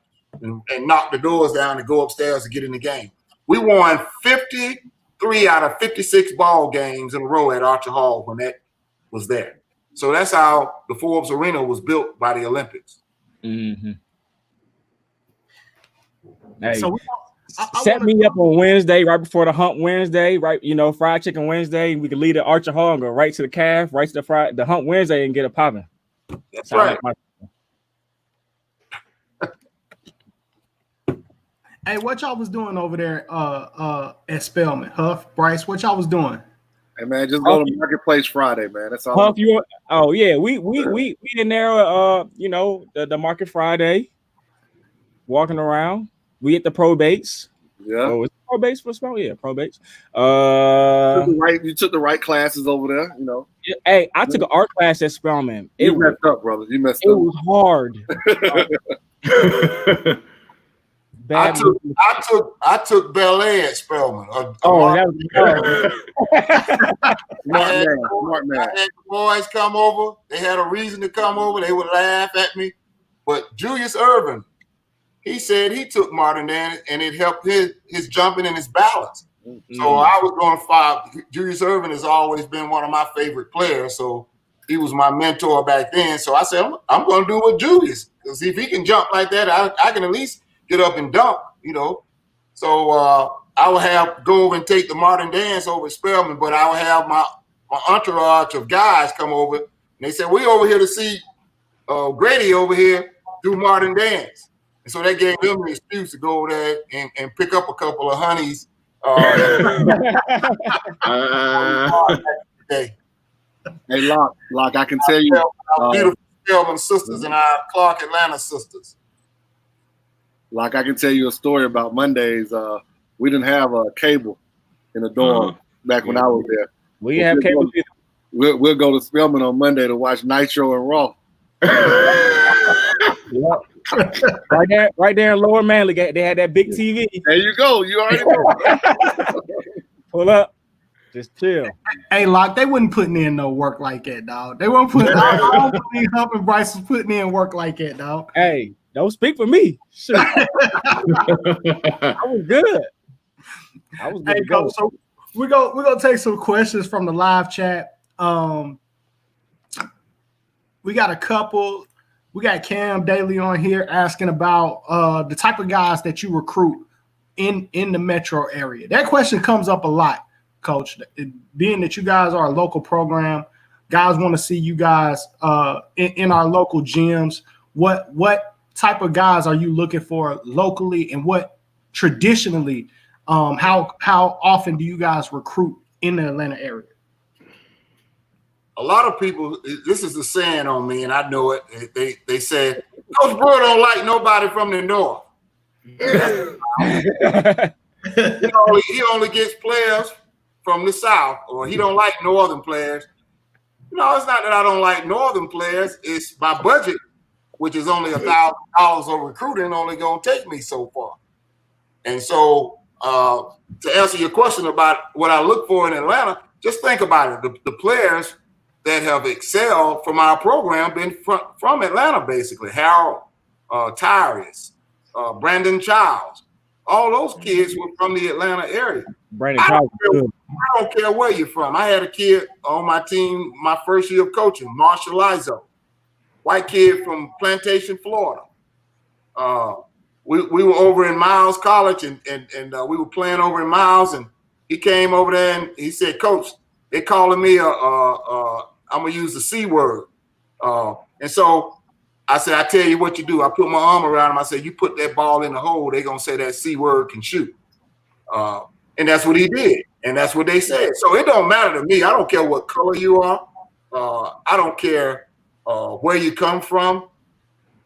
and knock the doors down and go upstairs to get in the game. We won 53 out of 56 ball games in a row at Archer Hall when that was there. So that's how the Forbes Arena was built by the Olympics. Mm-hmm. Hey. So set me up on Wednesday, right before the Hump Wednesday, right? Fried Chicken Wednesday. We can leave at Archer Hall and go right to the calf, right to the Hump Wednesday and get a popping. That's right. Hey, what y'all was doing over there at Spelman? Huff, Bryce, what y'all was doing? Hey man, just go to Marketplace Friday, man. That's all. Huff, we in there, the Market Friday, walking around. We at the probates. Yeah. Oh, is it probates for small? Yeah, probates. You took the right classes over there, Hey, I took an art class at Spelman. You messed up, brother. You messed up. It was hard. bad. I took ballet at Spelman. Smart man. I had the boys come over. They had a reason to come over. They would laugh at me. But Julius Irvin, he said he took modern dance and it helped his jumping and his balance. So I was going 5. Julius Irvin has always been one of my favorite players. So he was my mentor back then. So I said, I'm going to do what Julius. Because if he can jump like that, I can at least get up and dunk, you know. So I would go over and take the modern dance over at Spelman, but I would have my entourage of guys come over. And they said, we over here to see Grady over here do modern dance. And so that gave them an excuse to go over there and pick up a couple of honeys. Hey, Locke, I can tell you. Our beautiful Spelman sisters and our Clark Atlanta sisters. Like I can tell you a story about Mondays. We didn't have a cable in the dorm back when I was there. We didn't have cable either. We'll go to Spelman on Monday to watch Nitro and Raw. Yep. Right there in Lower Manly, they had that big TV. There you go. You already know. Pull up. Just chill. Hey, Locke, they wasn't putting in no work like that, dog. They weren't putting. I don't believe Hump and Bryce was putting in work like that, dog. Hey, don't speak for me. Sure. I was good. Hey, Coach, so we're gonna take some questions from the live chat. We got a couple. We got Cam Daly on here asking about the type of guys that you recruit in the metro area. That question comes up a lot, Coach. Being that you guys are a local program, guys want to see you guys in our local gyms. What type of guys are you looking for locally, and what traditionally, how often do you guys recruit in the Atlanta area? A lot of people, this is the saying on me, and I know it. They said, Coach Brewer don't like nobody from the north. he only gets players from the south, or he don't like northern players. No, it's not that I don't like northern players. It's my budget, which is only $1,000 of recruiting, only going to take me so far. And so to answer your question about what I look for in Atlanta, just think about it. The players that have excelled from our program been from Atlanta, basically. Harold, Tyrus, Brandon Childs. All those kids were from the Atlanta area. I don't care where you're from. I had a kid on my team my first year of coaching, Marshall Lizo, white kid from Plantation, Florida. We were over in Miles College, and we were playing over in Miles, and he came over there and he said, Coach, they calling me I'm gonna use the C word. And so I said, I tell you what you do. I put my arm around him. I said, you put that ball in the hole, they're gonna say that C word can shoot. And that's what he did. And that's what they said. So it don't matter to me. I don't care what color you are. I don't care where you come from.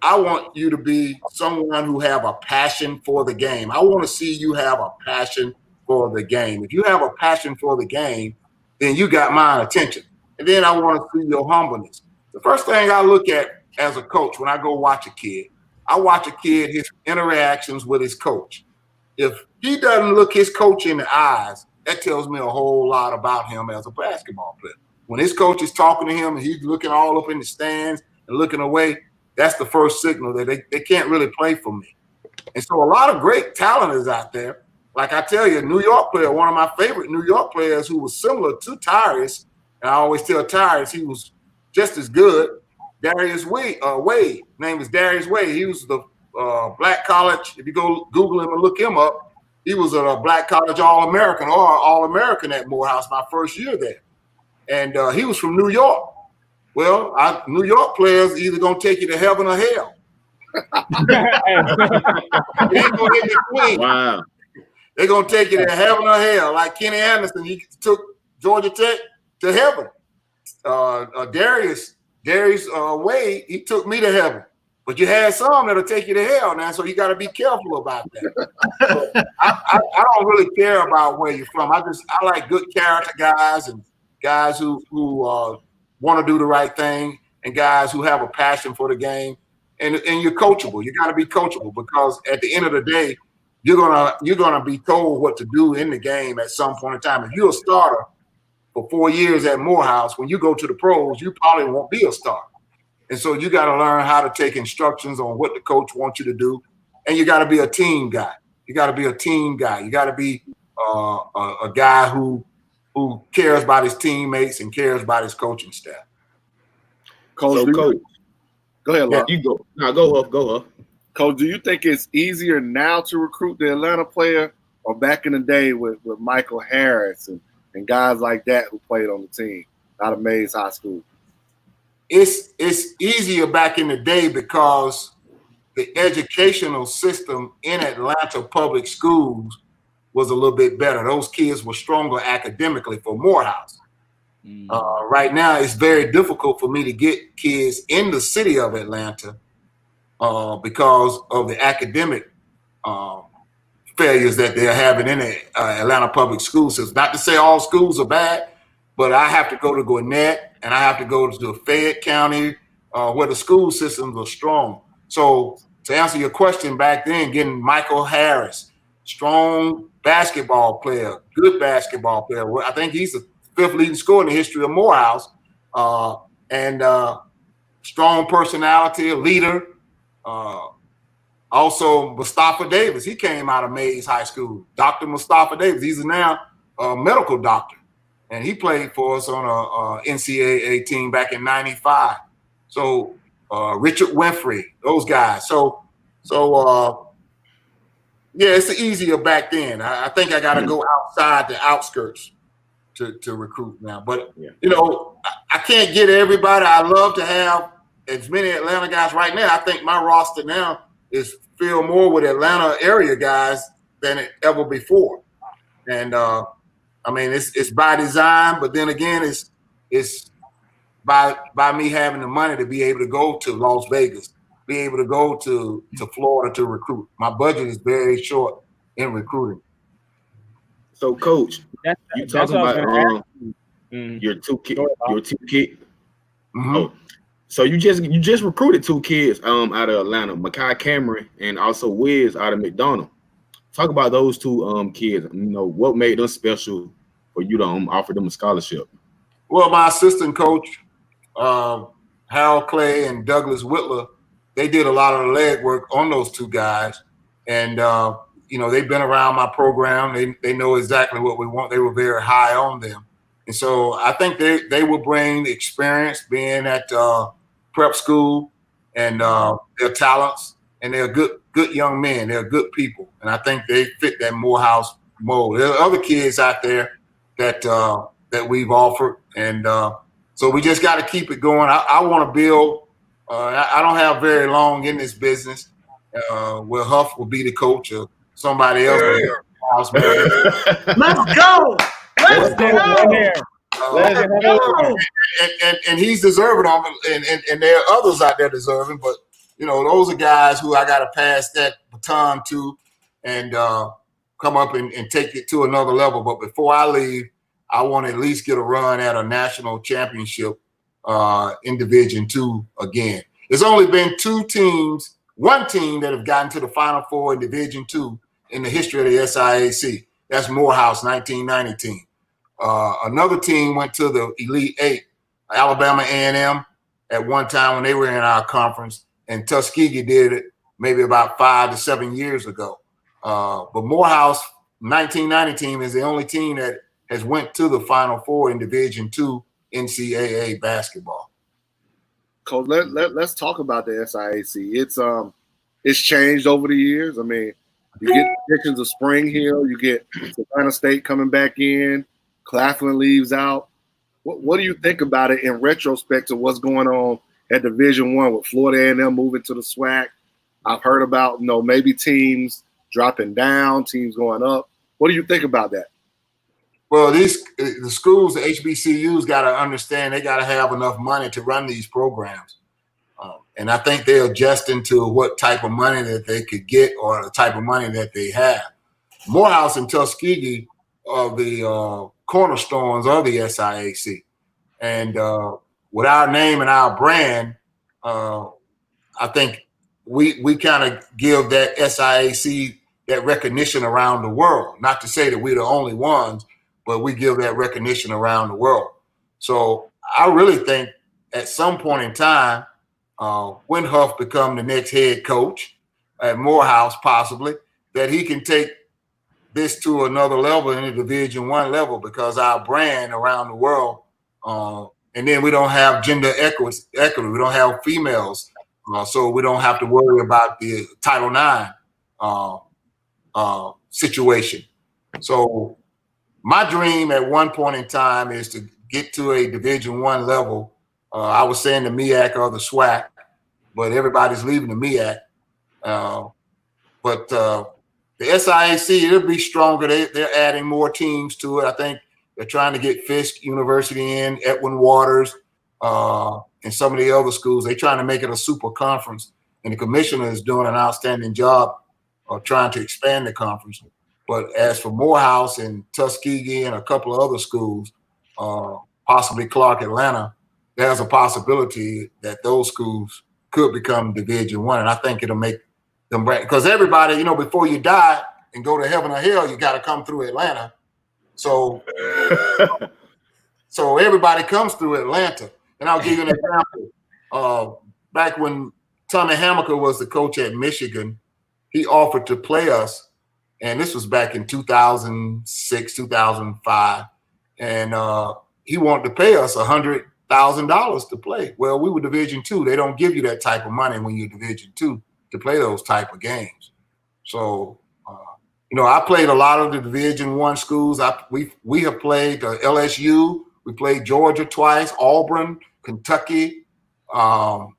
I want you to be someone who have a passion for the game. I want to see you have a passion for the game. If you have a passion for the game, then you got my attention. And then I want to see your humbleness. The first thing I look at as a coach when I go watch a kid, I watch a kid, his interactions with his coach. If he doesn't look his coach in the eyes, that tells me a whole lot about him as a basketball player. When his coach is talking to him and he's looking all up in the stands and looking away, that's the first signal that they can't really play for me. And so a lot of great talent is out there. Like I tell you, New York player, one of my favorite New York players who was similar to Tyrus, and I always tell Tyrus he was just as good, Darius Wade. Name is Darius Wade. He was the black college, if you go Google him and look him up, he was a black college All-American or All-American at Morehouse my first year there. And he was from New York. Well, New York players either going to take you to heaven or hell. They ain't gonna hit the queen. Wow. They're going to take you to heaven or hell. Like Kenny Anderson, he took Georgia Tech to heaven. Darius Wade, he took me to heaven. But you had some that'll take you to hell now, so you got to be careful about that. So I don't really care about where you're from. I like good character guys and guys who want to do the right thing and guys who have a passion for the game. And you're coachable. You got to be coachable because at the end of the day, you're gonna be told what to do in the game at some point in time. If you're a starter for 4 years at Morehouse, when you go to the pros, you probably won't be a starter. And so you got to learn how to take instructions on what the coach wants you to do, and you got to be a team guy. You got to be a team guy. You got to be a guy who cares about his teammates and cares about his coaching staff. Coach, go ahead, yeah, you go. No, go up. Coach, do you think it's easier now to recruit the Atlanta player, or back in the day with Michael Harris and guys like that who played on the team out of Mays High School? It's easier back in the day because the educational system in Atlanta public schools was a little bit better. Those kids were stronger academically for Morehouse. Right now, it's very difficult for me to get kids in the city of Atlanta because of the academic failures that they're having in the Atlanta public school system. Not to say all schools are bad, but I have to go to Gwinnett and I have to go to Fayette County where the school systems are strong. So to answer your question, back then, getting Michael Harris, strong basketball player, good basketball player. I think he's the 5th leading scorer in the history of Morehouse, and strong personality, a leader. Also, Mustafa Davis, he came out of Mays High School. Dr. Mustafa Davis, he's now a medical doctor, and he played for us on a NCAA team back in '95. So Richard Winfrey, those guys. So yeah, it's easier back then. I think I got to go outside the outskirts to recruit now. But, I can't get everybody. I love to have as many Atlanta guys right now. I think my roster now is filled more with Atlanta area guys than ever before. And, it's by design, but then again, it's by me having the money to be able to go to Las Vegas, be able to go to Florida to recruit. My budget is very short in recruiting. So, Coach, you talking about your two kid. Mm-hmm. Oh, so you just recruited 2 kids out of Atlanta, Makai Cameron and also Wiz out of McDonald. Talk about those 2 kids. What made them special for you to offer them a scholarship? Well, my assistant coach, Harold Clay and Douglas Whitler, they did a lot of the legwork on those 2 guys. And, they've been around my program. They know exactly what we want. They were very high on them. And so I think they will bring the experience being at prep school and their talents. And they're good young men. They're good people. And I think they fit that Morehouse mold. There are other kids out there that we've offered. And so we just got to keep it going. I want to build. I don't have very long in this business. Where Huff will be the coach or somebody else. Let's go. Let's go. And he's deserving of it, and there are others out there deserving, but those are guys who I got to pass that baton to and come up and take it to another level. But before I leave, I want to at least get a run at a national championship in Division II again. There's only been 2 teams, one team that have gotten to the Final Four in Division II in the history of the SIAC. That's Morehouse, 1990 team. Another team went to the Elite 8, Alabama A&M, at one time when they were in our conference, and Tuskegee did it maybe about 5 to 7 years ago. But Morehouse, 1990 team, is the only team that has went to the Final Four in Division II NCAA basketball. Coach, let's talk about the SIAC. It's changed over the years. I mean, you get additions of Spring Hill, you get Savannah State coming back in, Claflin leaves out. What do you think about it in retrospect to what's going on at Division I with Florida A&M moving to the SWAC? I've heard about maybe teams dropping down, teams going up. What do you think about that? Well, the schools, the HBCUs, got to understand they got to have enough money to run these programs. And I think they're adjusting to what type of money that they could get or the type of money that they have. Morehouse and Tuskegee are the cornerstones of the SIAC. And with our name and our brand, I think we kind of give that SIAC that recognition around the world. Not to say that we're the only ones, but we give that recognition around the world. So I really think at some point in time, when Huff become the next head coach at Morehouse, possibly, that he can take this to another level in the Division I level, because our brand around the world, and then we don't have gender equity. We don't have females, so we don't have to worry about the Title IX situation. So my dream at one point in time is to get to a Division I level. I was saying the MEAC or the SWAC, but everybody's leaving the MEAC. But the SIAC, it'll be stronger. They're adding more teams to it. I think they're trying to get Fisk University in, Edwin Waters, and some of the other schools. They're trying to make it a super conference, and the commissioner is doing an outstanding job of trying to expand the conference. But as for Morehouse and Tuskegee and a couple of other schools, possibly Clark Atlanta, there's a possibility that those schools could become Division I, and I think it'll make them, because everybody, you know, before you die and go to heaven or hell, you got to come through Atlanta. So, so everybody comes through Atlanta. And I'll give you an example. Back when Tommy Hammaker was the coach at Michigan, he offered to play us, and this was back in 2006, 2005, and he wanted to pay us $100,000 to play. Well, we were Division II. They don't give you that type of money when you're Division II to play those type of games. So, you know, I played a lot of the Division I schools. We have played LSU. We played Georgia twice, Auburn, Kentucky, Ole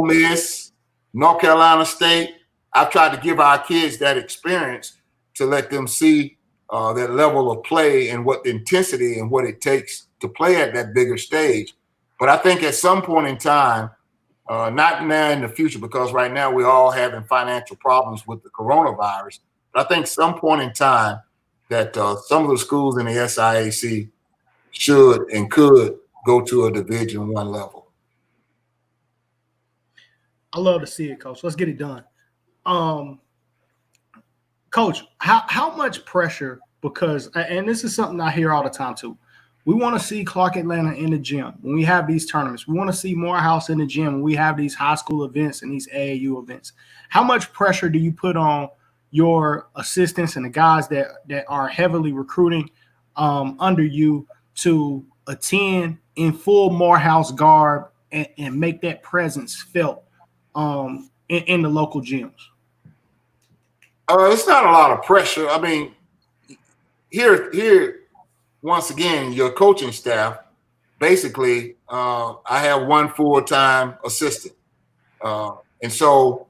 Miss, North Carolina State. I've tried to give our kids that experience to let them see that level of play and what the intensity and what it takes to play at that bigger stage. But I think at some point in time, not now in the future, because right now we're all having financial problems with the coronavirus. But I think some point in time that some of the schools in the SIAC should and could go to a Division I level. I love to see it, Coach. Let's get it done. Coach, how much pressure, because, and this is something I hear all the time too, we want to see Clark Atlanta in the gym when we have these tournaments. We want to see Morehouse in the gym when we have these high school events and these AAU events. How much pressure do you put on your assistants and the guys that are heavily recruiting under you to attend in full Morehouse garb and make that presence felt in the local gyms? It's not a lot of pressure. I mean, here, once again, your coaching staff, basically, I have one full-time assistant. And so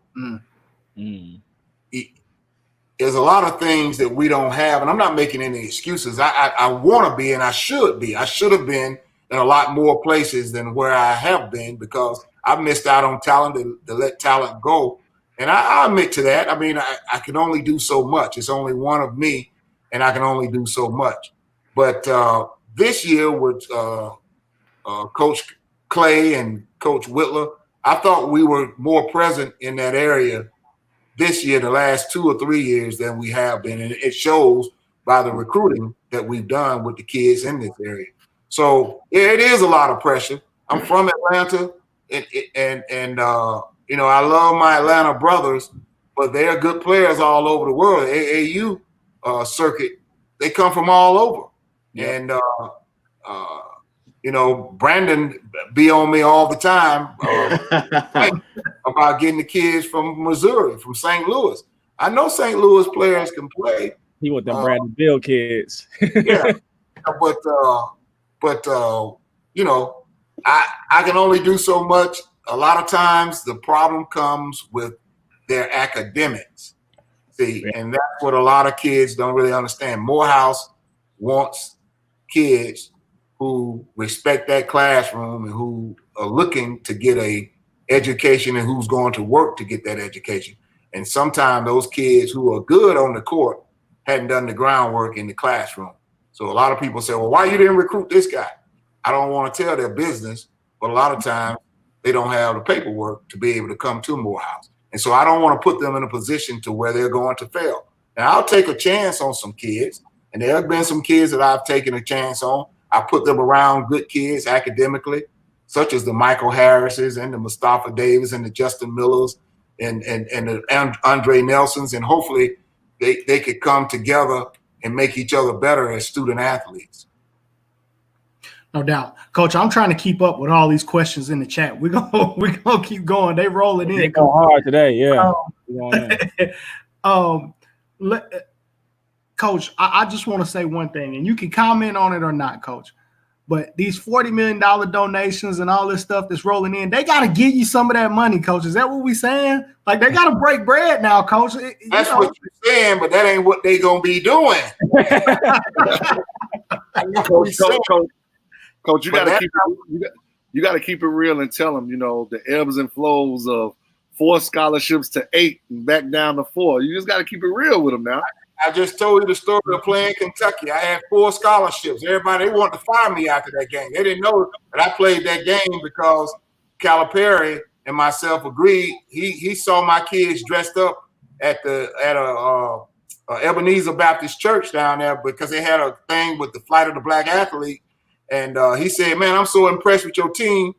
there's a lot of things that we don't have, and I'm not making any excuses. I want to be, and I should be. I should have been in a lot more places than where I have been, because I've missed out on talent to let talent go. And I admit to that. I mean, I can only do so much. It's only one of me, and I can only do so much. But this year with Coach Clay and Coach Whitler, I thought we were more present in that area this year, the last 2 or 3 years, than we have been. And it shows by the recruiting that we've done with the kids in this area. So it is a lot of pressure. I'm from Atlanta, and you know, I love my Atlanta brothers, but they're good players all over the world. AAU circuit, they come from all over. Yep. And you know, Brandon be on me all the time about getting the kids from Missouri, from St. Louis. I know St. Louis players can play. He want them Brandon Bill kids. Yeah, but you know, I can only do so much. A lot of times the problem comes with their academics. See, and that's what a lot of kids don't really understand. Morehouse wants kids who respect that classroom and who are looking to get a education and who's going to work to get that education. And sometimes those kids who are good on the court hadn't done the groundwork in the classroom. So a lot of people say, well, why you didn't recruit this guy? I don't want to tell their business, but a lot of times they don't have the paperwork to be able to come to Morehouse. And so I don't want to put them in a position to where they're going to fail. Now, I'll take a chance on some kids, and there have been some kids that I've taken a chance on. I put them around good kids academically, such as the Michael Harrises and the Mustafa Davis and the Justin Millers and the Andre Nelsons, and hopefully they could come together and make each other better as student athletes. No doubt. Coach, I'm trying to keep up with all these questions in the chat. We're gonna keep going. They rolling in. They go hard today, yeah. Coach, I just want to say one thing, and you can comment on it or not, Coach. But these $40 million donations and all this stuff that's rolling in, they got to give you some of that money, Coach. Is that what we saying? Like, they got to break bread now, Coach. That's what you're saying, but that ain't what they going to be doing. Coach, you got to keep it real and tell them, the ebbs and flows of 4 scholarships to 8 and back down to 4. You just got to keep it real with them now. I just told you the story of playing Kentucky. I had 4 scholarships. Everybody, they wanted to fire me after that game. They didn't know that I played that game because Calipari and myself agreed. He saw my kids dressed up at a Ebenezer Baptist Church down there because they had a thing with the Flight of the Black Athlete. And he said, man, I'm so impressed with your team.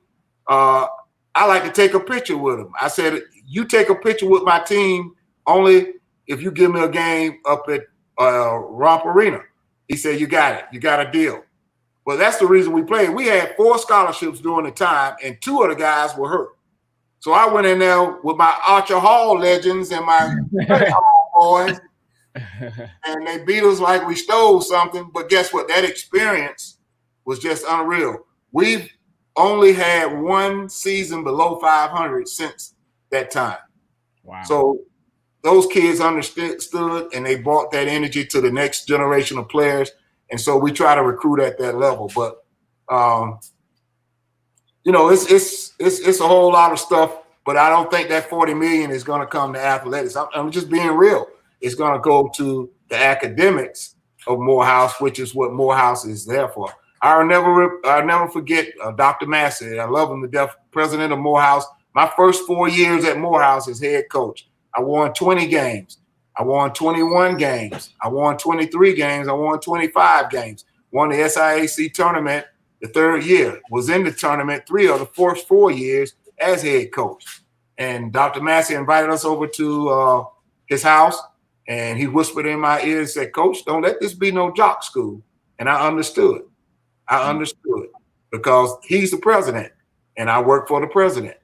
I like to take a picture with them. I said, you take a picture with my team only if you give me a game up at Romp Arena. He said, you got it. You got a deal. Well, that's the reason we played. We had 4 scholarships during the time, and 2 of the guys were hurt. So I went in there with my Archer Hall legends and my boys, and they beat us like we stole something. But guess what? That experience was just unreal. We've only had 1 season below 500 since that time. Wow. So those kids understood, and they brought that energy to the next generation of players. And so we try to recruit at that level. But, it's a whole lot of stuff. But I don't think that $40 million is going to come to athletics. I'm just being real. It's going to go to the academics of Morehouse, which is what Morehouse is there for. I'll never forget Dr. Massey. I love him to death, president of Morehouse. My first 4 years at Morehouse as head coach, I won 20 games. I won 21 games. I won 23 games. I won 25 games. Won the SIAC tournament the 3rd year. Was in the tournament 3 of the first 4 years as head coach. And Dr. Massey invited us over to his house, and he whispered in my ear and said, Coach, don't let this be no jock school. And I understood. Because he's the president, and I work for the president.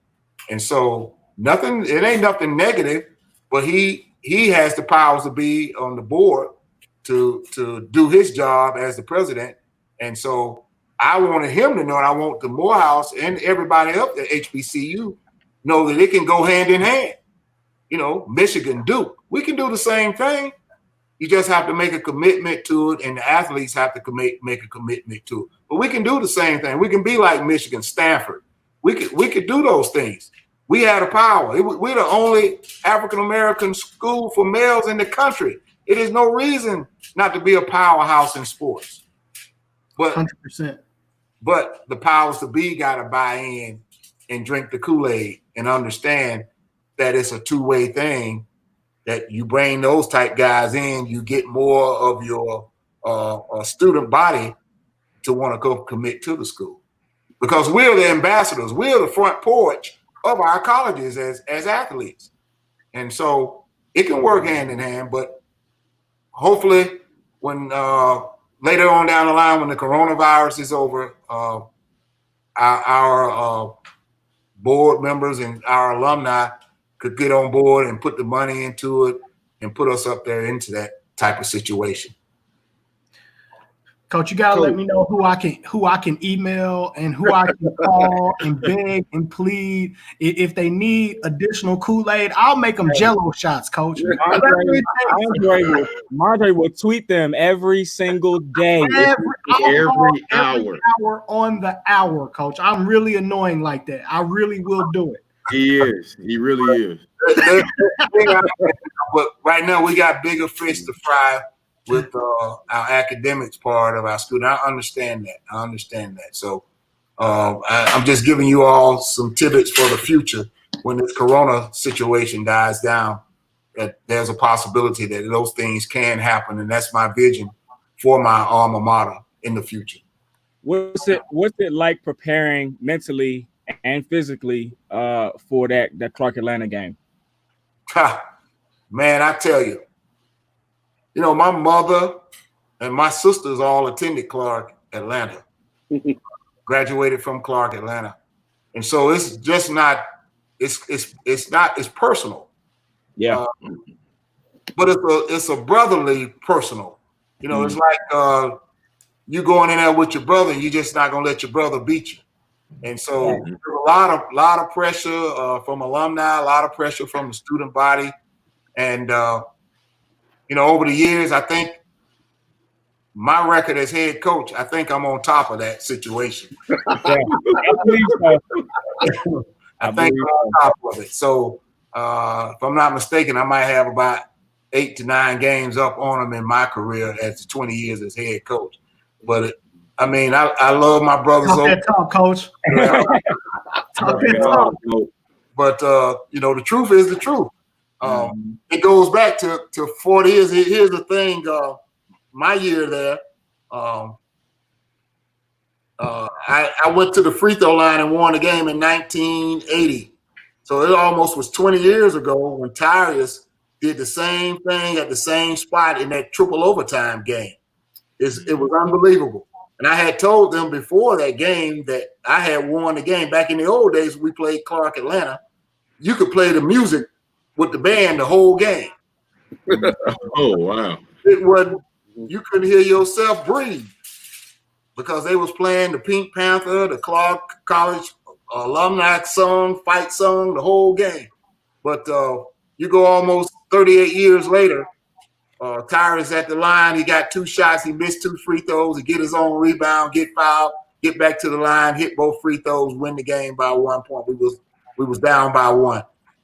And so it ain't nothing negative, but he has the powers to be on the board to do his job as the president. And so I wanted him to know, and I want the Morehouse and everybody up at HBCU know that it can go hand in hand. Michigan, Duke, we can do the same thing. You just have to make a commitment to it, and the athletes have to make a commitment to it. But we can do the same thing. We can be like Michigan, Stanford. We could do those things. We had a power. We're the only African-American school for males in the country. It is no reason not to be a powerhouse in sports. But 100%. But the powers to be got to buy in and drink the Kool-Aid and understand that it's a two-way thing, that you bring those type guys in, you get more of your student body to want to go commit to the school. Because we're the ambassadors. We're the front porch of our colleges as athletes. And so it can work hand in hand, but hopefully when later on down the line, when the coronavirus is over, our board members and our alumni could get on board and put the money into it and put us up there into that type of situation. Coach, you gotta let me know who I can email and who I can call and beg and plead. If they need additional Kool-Aid, I'll make them Jello shots, Coach. Andre will tweet them every single day. Every hour on the hour, Coach. I'm really annoying like that. I really will do it. He is. He really is. But right now we got bigger fish to fry with our academics part of our school. I understand that. So I'm just giving you all some tidbits for the future when this Corona situation dies down, that there's a possibility that those things can happen, and that's my vision for my alma mater in the future. What's it like preparing mentally and physically for that Clark Atlanta game? Man, I tell you, my mother and my sisters all attended Clark Atlanta, graduated from Clark Atlanta, and so it's just not. It's personal. Yeah. But it's a brotherly personal. It's like you going in there with your brother, and you're just not gonna let your brother beat you. And so there's a lot of pressure from alumni, a lot of pressure from the student body, and over the years, I think my record as head coach, I think I'm on top of that situation. I believe so. I think I'm on top of it. So if I'm not mistaken, I might have about 8 to 9 games up on them in my career as 20 years as head coach. But I love my brothers. Talk that talk, coach. Talk that talk. But the truth is the truth. It goes back to 40 years. Here's the thing. My year there, I went to the free throw line and won the game in 1980. So it almost was 20 years ago when Tyrius did the same thing at the same spot in that triple overtime game. It was unbelievable. And I had told them before that game that I had won the game. Back in the old days, we played Clark Atlanta. You could play the music with the band the whole game. Oh, wow. It wasn't, you couldn't hear yourself breathe because they was playing the Pink Panther, the Clark College alumni song, fight song, the whole game. But you go almost 38 years later, Tyrus at the line, he got 2 shots, he missed 2 free throws, he get his own rebound, get fouled, get back to the line, hit both free throws, win the game by 1 point. We was down by 1.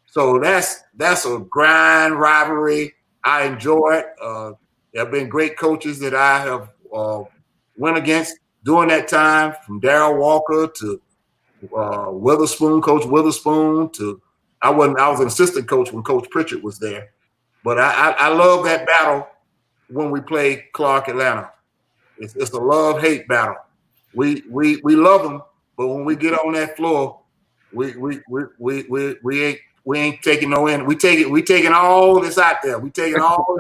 So that's a grind rivalry. I enjoy it. There have been great coaches that I have went against during that time, from Darryl Walker to Witherspoon, Coach Witherspoon, to I was an assistant coach when Coach Pritchard was there. But I love that battle when we play Clark Atlanta. It's a love-hate battle. We love them, but when we get on that floor, we ain't taking no in. We taking all this out there. We taking all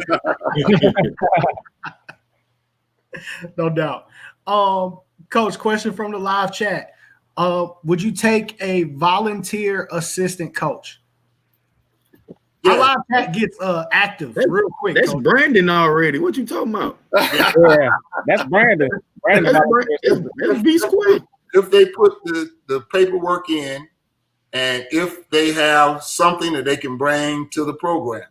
No doubt. Coach, question from the live chat. Would you take a volunteer assistant coach? Yeah. Our live chat gets active real quick. That's Coach. Brandon already. What you talking about? Yeah, that's Brandon. That's B Square. If they put the paperwork in, and if they have something that they can bring to the program.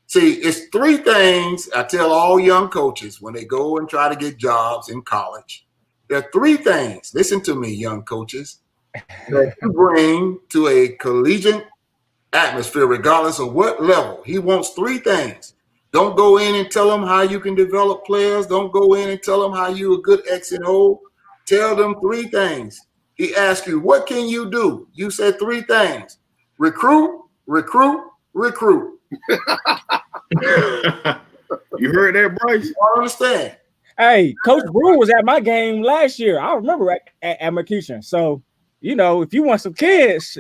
See, it's 3 things I tell all young coaches when they go and try to get jobs in college. There are 3 things, listen to me, young coaches, that you bring to a collegiate atmosphere, regardless of what level. He wants 3 things. Don't go in and tell them how you can develop players. Don't go in and tell them how you're a good X and O. Tell them 3 things. He asks you, what can you do? You said 3 things. Recruit, recruit, recruit. You heard that, Bryce? You don't understand. Hey, Coach Brewer was at my game last year. I remember at Mercutian. So, if you want some kids.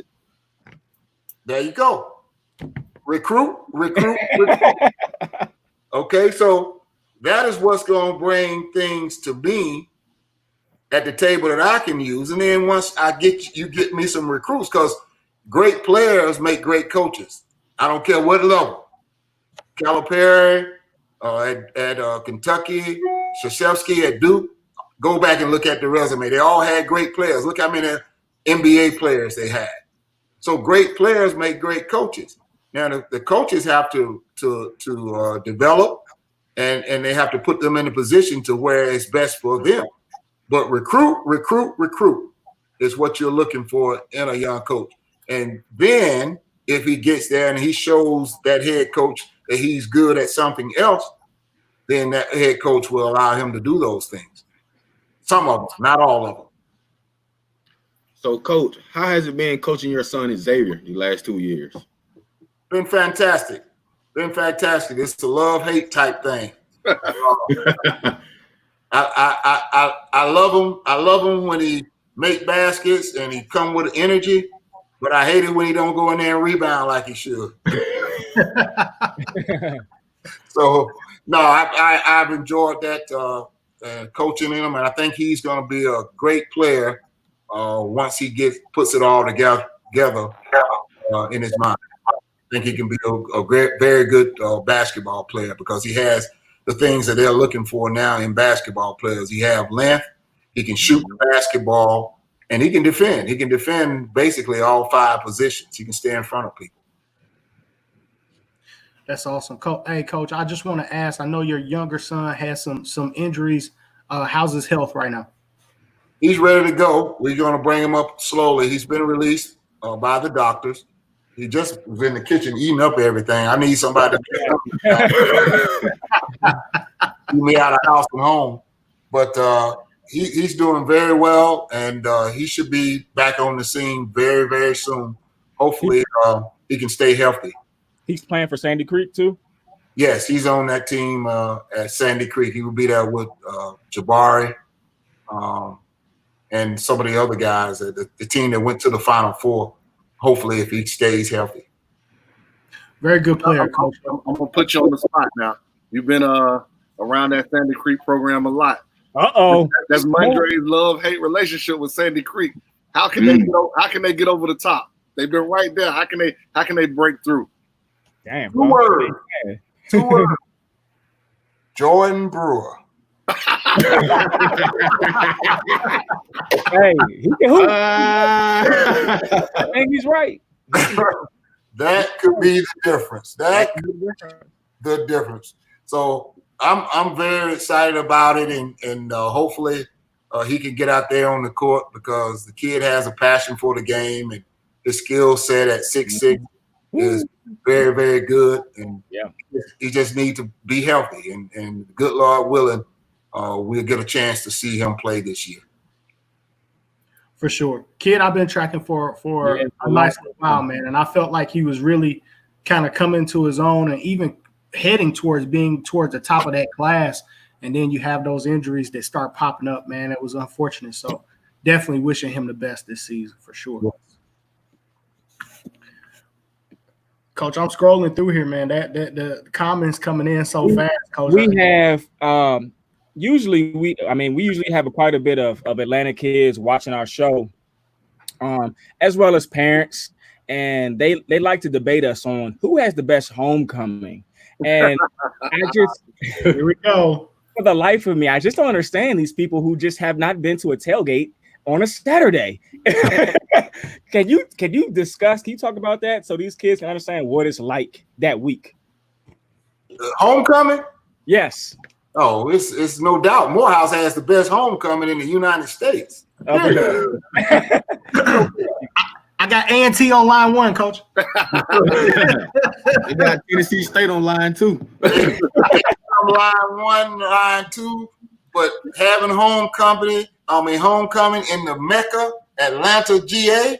There you go. Recruit, recruit, recruit. Okay, so that is what's going to bring things to me at the table that I can use. And then once you get me some recruits, because great players make great coaches. I don't care what level. Calipari at Kentucky, Krzyzewski at Duke, go back and look at the resume. They all had great players. Look how many NBA players they had. So great players make great coaches. Now the coaches have to develop, and they have to put them in a position to where it's best for them. But recruit is what you're looking for in a young coach. And then if he gets there and he shows that head coach that he's good at something else, then that head coach will allow him to do those things. Some of them, not all of them. So, Coach, how has it been coaching your son Xavier the last 2 years? Been fantastic. Been fantastic. It's a love-hate type thing. I love him. I love him when he make baskets and he come with energy, but I hate it when he don't go in there and rebound like he should. So no, I've enjoyed that coaching him, and I think he's going to be a great player once he puts it all together in his mind. I think he can be a great, very good basketball player because he has the things that they're looking for now in basketball players. He have length, he can shoot the basketball, and he can defend. He can defend basically all 5 positions. He can stay in front of people. That's awesome. Hey, Coach, I just want to ask, I know your younger son has some injuries. How's his health right now? He's ready to go. We're going to bring him up slowly. He's been released by the doctors. He just was in the kitchen eating up everything. I need somebody to keep me out of house and home. But he's doing very well, and he should be back on the scene very, very soon. Hopefully, he can stay healthy. He's playing for Sandy Creek too? Yes, he's on that team at Sandy Creek. He will be there with Jabari and some of the other guys, the team that went to the Final Four. Hopefully, if he stays healthy. Very good player, Coach. I'm going to put you on the spot now. You've been around that Sandy Creek program a lot. Uh-oh. That's Mondre's love-hate relationship with Sandy Creek. How can they get over the top? They've been right there. How can they break through? Damn. 2 words. 2 words. Jordan Brewer. Hey, he can hoop. I think he's right. That could be the difference. That could be the difference. So I'm very excited about it, and hopefully he can get out there on the court because the kid has a passion for the game, and his skill set at 6'6" is very, very good. And he just needs to be healthy, and good Lord willing, we'll get a chance to see him play this year. For sure. Kid, I've been tracking for a nice while, man. And I felt like he was really kind of coming to his own and even heading towards the top of that class. And then you have those injuries that start popping up, man. It was unfortunate. So definitely wishing him the best this season for sure. Coach, I'm scrolling through here, man. The comments coming in so fast, Coach. We have usually we usually have quite a bit of Atlanta kids watching our show, as well as parents, and they like to debate us on who has the best homecoming. And here we go. For the life of me, I just don't understand these people who just have not been to a tailgate on a Saturday. Can you talk about that so these kids can understand what it's like that week? Homecoming? Yes. Oh, it's no doubt. Morehouse has the best homecoming in the United States. I got A&T on line 1, Coach. You got Tennessee State on line 2. Line 1, line 2, but having homecoming in the Mecca, Atlanta, GA.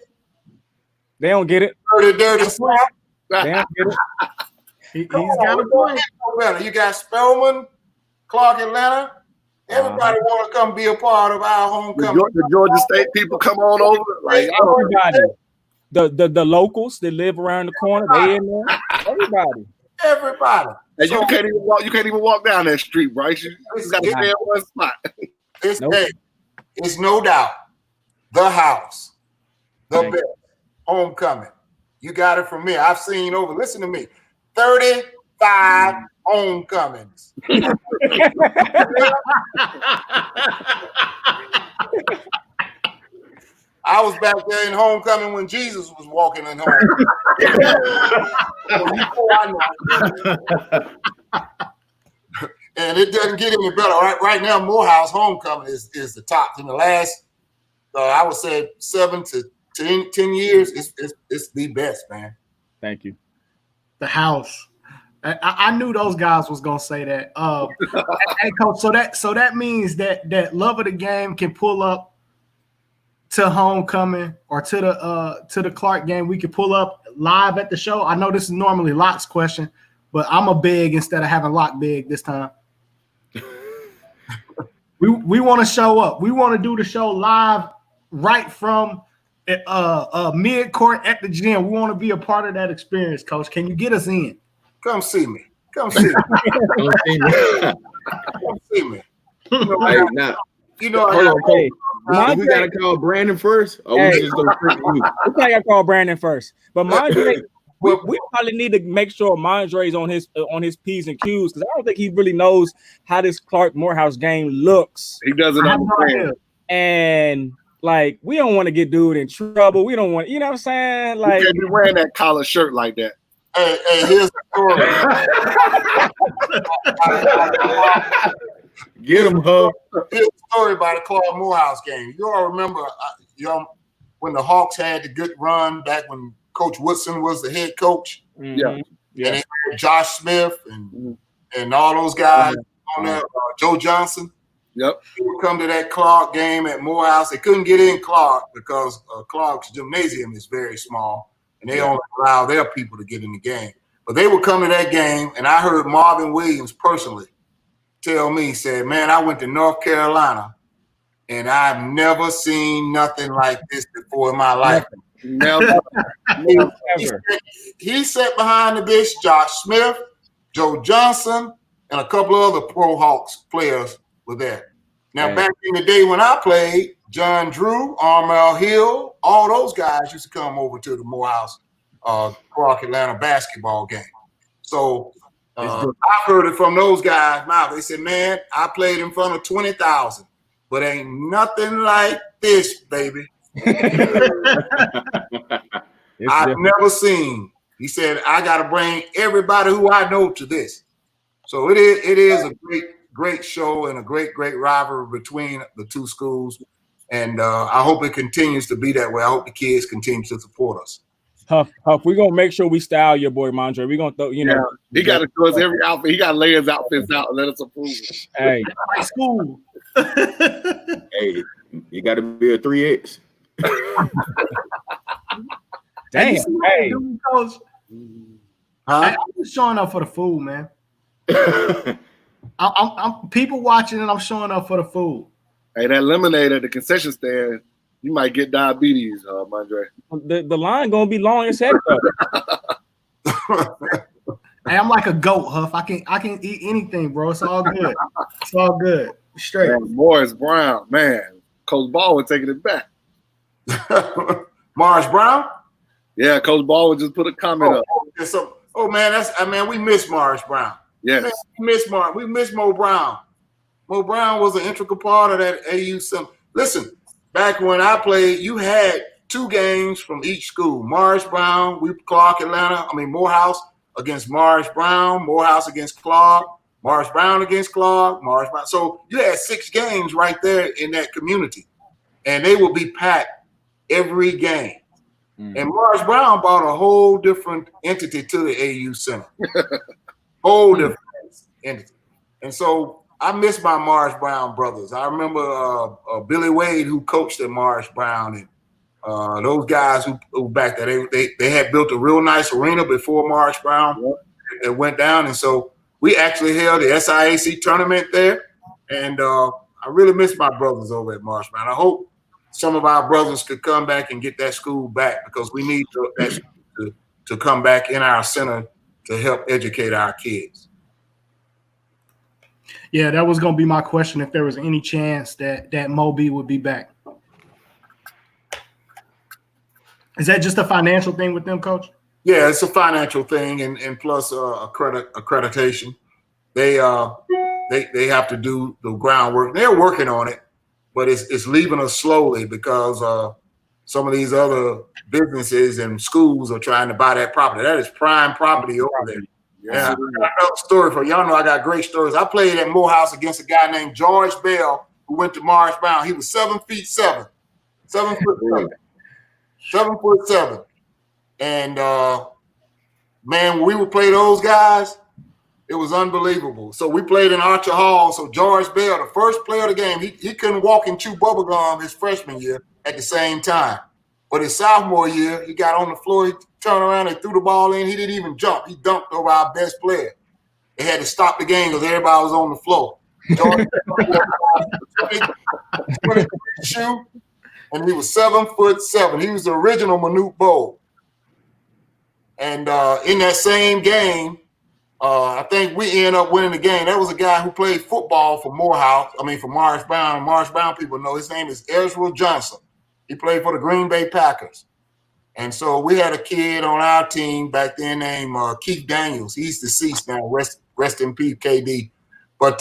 They don't get it. Dirty swamp. They don't get it. He's got a point. You got Spelman, Clark, Atlanta. Everybody want to come be a part of our homecoming. The Georgia State people come on over. Like everybody. The locals that live around the corner, they in there. Everybody. And you can't even walk down that street, Bryce. You got to stay in one spot. This day, it's no doubt the house, the best homecoming. You got it from me. I've seen listen to me, 35 homecomings. I was back there in homecoming when Jesus was walking in home. And it doesn't get any better. Right now, Morehouse homecoming is the top. In the last, I would say 7 to 10 years, it's the best, man. Thank you. The house. I knew those guys was gonna say that. Hey, Coach, so that means that love of the game can pull up to homecoming or to the Clark game, we could pull up live at the show? I know this is normally Locke's question, but I'm a big instead of having Locke big this time. we want to show up. We want to do the show live right from mid court at the gym. We want to be a part of that experience, Coach. Can you get us in? Come see me. Come see me. Don't see me. Come see me. Hey, now, hold on, Coach. Do we gotta call Brandon first, or we just go straight to you? We probably gotta call Brandon first. But Mondre, we probably need to make sure Mondre's on his P's and Q's, because I don't think he really knows how this Clark Morehouse game looks. He doesn't understand. And like, we don't want to get dude in trouble. We don't want, you know what I'm saying? Like, you can't be wearing that collar shirt like that. Hey, here's the story. Get him, Hub. Here's a story about the Clark Morehouse game. You all remember when the Hawks had the good run back when Coach Woodson was the head coach? Mm-hmm. And they had Josh Smith and all those guys on there, Joe Johnson. Yep. They would come to that Clark game at Morehouse. They couldn't get in Clark because Clark's gymnasium is very small, and they only allow their people to get in the game. But they would come to that game, and I heard Marvin Williams personally tell me, said, man, I went to North Carolina, and I've never seen nothing like this before in my life. Never. He sat behind the bench, Josh Smith, Joe Johnson, and a couple of other Pro Hawks players were there. Now, back in the day when I played, John Drew, Armel Hill, all those guys used to come over to the Morehouse Clark Atlanta basketball game. So I heard it from those guys. Now they said, man, I played in front of 20,000, but ain't nothing like this, baby. I've never seen. He said, I got to bring everybody who I know to this. So it is a great show and a great rivalry between the two schools. And I hope it continues to be that way. I hope the kids continue to support us. Huff, we're going to make sure we style your boy, Mondre. We're going to throw, you know. He got to show us every outfit. He got to lay his outfits out and let us approve it. Hey. High school. Hey, you got to be a 3X. Damn. Hey. Coach, I'm just showing up for the food, man. I'm people watching and I'm showing up for the food. Hey, that lemonade at the concession stand, you might get diabetes, Mondre. The line gonna be long as heck though. Hey, I'm like a goat, Huff. I can eat anything, bro. It's all good. It's all good. Straight. Man, Morris Brown, man. Coach Baldwin taking it back. Morris Brown? Yeah, Coach Baldwin just put a comment up. Man, we miss Morris Brown. Yes. Man, we miss Mo Brown. Mo Brown was an integral part of that AU system. Listen, back when I played, you had 2 games from each school. Morris Brown, Morehouse against Morris Brown, Morehouse against Clark, Morris Brown against Clark, Morris Brown. So you had 6 games right there in that community. And they will be packed every game. And Morris Brown brought a whole different entity to the AU Center. Whole different entity. And so I miss my Morris Brown brothers. I remember Billy Wade, who coached at Morris Brown, and those guys who back there, they had built a real nice arena before Morris Brown. It went down. And so we actually held the SIAC tournament there. And I really miss my brothers over at Morris Brown. I hope some of our brothers could come back and get that school back, because we need that school to come back in our center to help educate our kids. Yeah, that was going to be my question, if there was any chance that Moby would be back. Is that just a financial thing with them, Coach? Yeah, it's a financial thing, and plus accreditation. They have to do the groundwork. They're working on it, but it's leaving us slowly because some of these other businesses and schools are trying to buy that property. That is prime property over there. Yeah, I got another story for y'all. Know I got great stories. I played at Morehouse against a guy named George Bell, who went to Morris Brown. He was 7'7", 7'7", and man, when we would play those guys, It was unbelievable. So we played in Archer Hall. So George Bell, the first player of the game, he couldn't walk and chew bubble gum his freshman year at the same time. But his sophomore year, he got on the floor, he turned around and threw the ball in. He didn't even jump. He dunked over our best player. They had to stop the game because everybody was on the floor. George shoe, and he was 7'7". He was the original Manute Bol. And in that same game, I think we ended up winning the game. That was a guy who played football for Morehouse. For Morris Brown. Morris Brown people know his name is Ezra Johnson. He played for the Green Bay Packers. And so we had a kid on our team back then named Keith Daniels. He's deceased now. Rest in peace, KD. But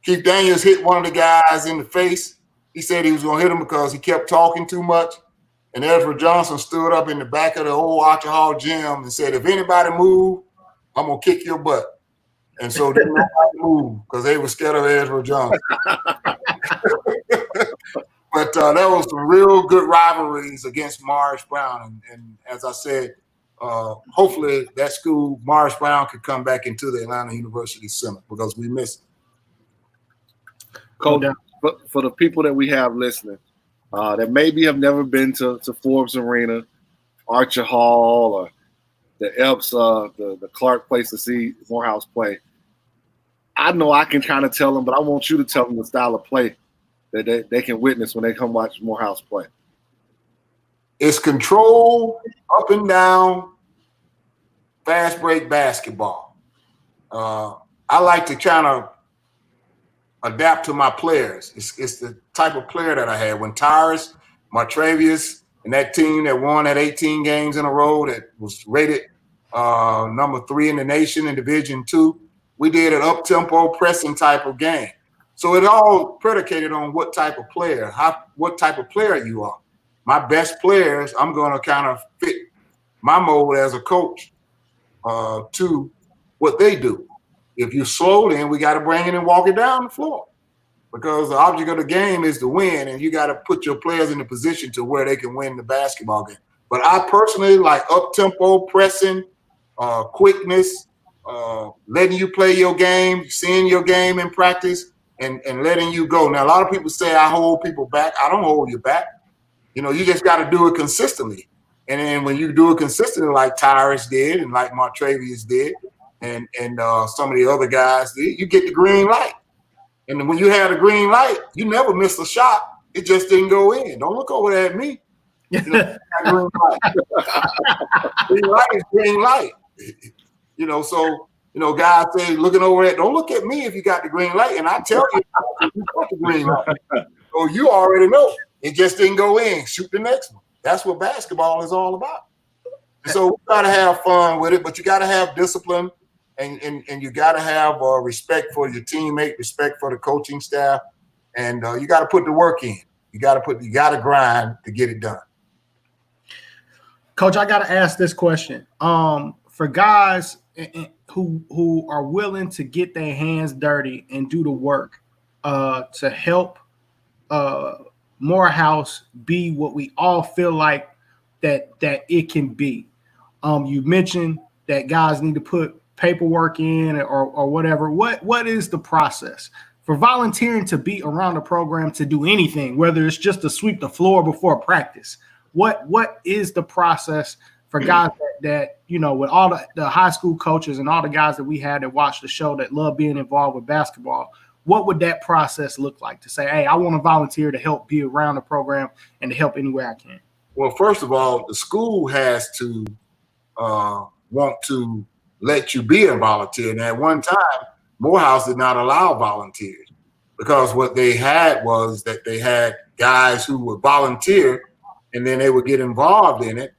Keith Daniels hit one of the guys in the face. He said he was going to hit him because he kept talking too much. And Ezra Johnson stood up in the back of the old Archer Hall gym and said, if anybody move, I'm going to kick your butt. And so they didn't move because they were scared of Ezra Johnson. But there was some real good rivalries against Morris Brown. And as I said, hopefully that school, Morris Brown, could come back into the Atlanta University Center because we miss it. Coach, for the people that we have listening that maybe have never been to Forbes Arena, Archer Hall, or the Epps, the Clark place to see Morehouse play, I know I can kind of tell them, but I want you to tell them the style of play that they can witness when they come watch Morehouse play. It's control, up and down, fast break basketball. I like to kind of adapt to my players. It's the type of player that I had. When Tyrus, Martravius, and that team that won at 18 games in a row that was rated number 3 in the nation in Division II, we did an up-tempo pressing type of game. So it all predicated on what type of player, what type of player you are. My best players, I'm going to kind of fit my mold as a coach to what they do. If you slow, then we got to bring it and walk it down the floor because the object of the game is to win, and you got to put your players in a position to where they can win the basketball game. But I personally like up-tempo pressing, quickness, letting you play your game, seeing your game in practice, and letting you go. Now, a lot of people say I hold people back. I don't hold you back. You just got to do it consistently. And then when you do it consistently like Tyrus did and like Martravius did and some of the other guys did, you get the green light. And when you have the green light, you never miss a shot. It just didn't go in. Don't look over there at me. Green light. Green light is green light. So guys say, looking over at, don't look at me if you got the green light. And I tell you, you got the green light. So you already know. It just didn't go in. Shoot the next one. That's what basketball is all about. So we got to have fun with it, but you got to have discipline and you got to have respect for your teammate, respect for the coaching staff, and you got to put the work in. You got to grind to get it done. Coach, I got to ask this question. For guys who are willing to get their hands dirty and do the work to help Morehouse be what we all feel like that it can be. You mentioned that guys need to put paperwork in or whatever. What is the process for volunteering to be around the program to do anything, whether it's just to sweep the floor before practice? What is the process for guys that with all the high school coaches and all the guys that we had that watch the show that love being involved with basketball? What would that process look like to say, hey, I want to volunteer to help be around the program and to help any way I can? Well, first of all, the school has to want to let you be a volunteer. And at one time, Morehouse did not allow volunteers because what they had was that they had guys who would volunteer and then they would get involved in it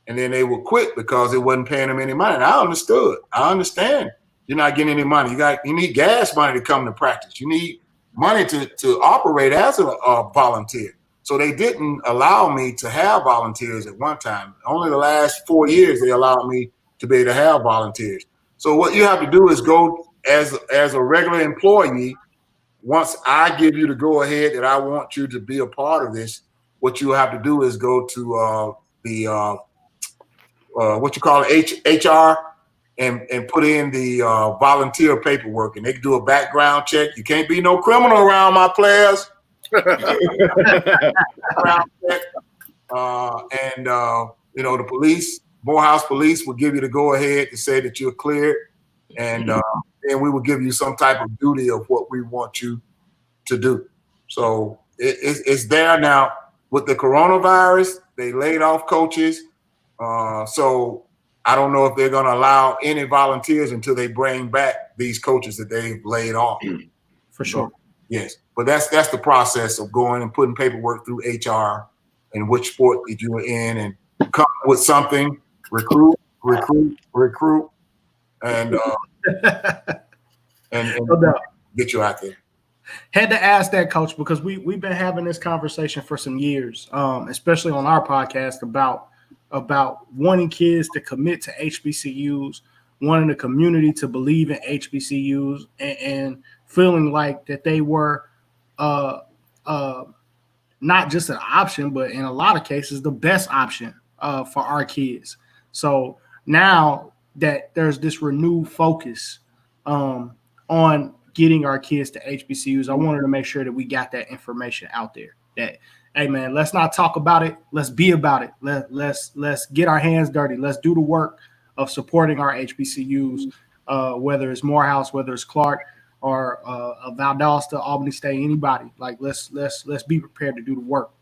and then they would quit because it wasn't paying them any money. And I understand. You're not getting any money. You need gas money to come to practice. You need money to operate as a volunteer. So they didn't allow me to have volunteers at one time. Only the last 4 years they allowed me to be able to have volunteers. So what you have to do is go as a regular employee. Once I give you the go ahead that I want you to be a part of this, what you have to do is go to the what you call HR and put in the volunteer paperwork, and they can do a background check. You can't be no criminal around my players. Background check. The police, Morehouse police, will give you the go ahead to say that you're cleared, and then we will give you some type of duty of what we want you to do. So it's there now. With the coronavirus, they laid off coaches. So I don't know if they're going to allow any volunteers until they bring back these coaches that they've laid off. For sure. Yes, but that's the process of going and putting paperwork through HR and which sport that you were in, and come up with something, recruit, and get you out there. Had to ask that, Coach, because we've been having this conversation for some years, especially on our podcast about wanting kids to commit to HBCUs, wanting the community to believe in HBCUs, and feeling like that they were not just an option, but in a lot of cases, the best option for our kids. So now that there's this renewed focus on getting our kids to HBCUs, I wanted to make sure that we got that information out there. That, hey man, let's not talk about it. Let's be about it. Let's get our hands dirty. Let's do the work of supporting our HBCUs, whether it's Morehouse, whether it's Clark, or Valdosta, Albany State, anybody. Like let's be prepared to do the work.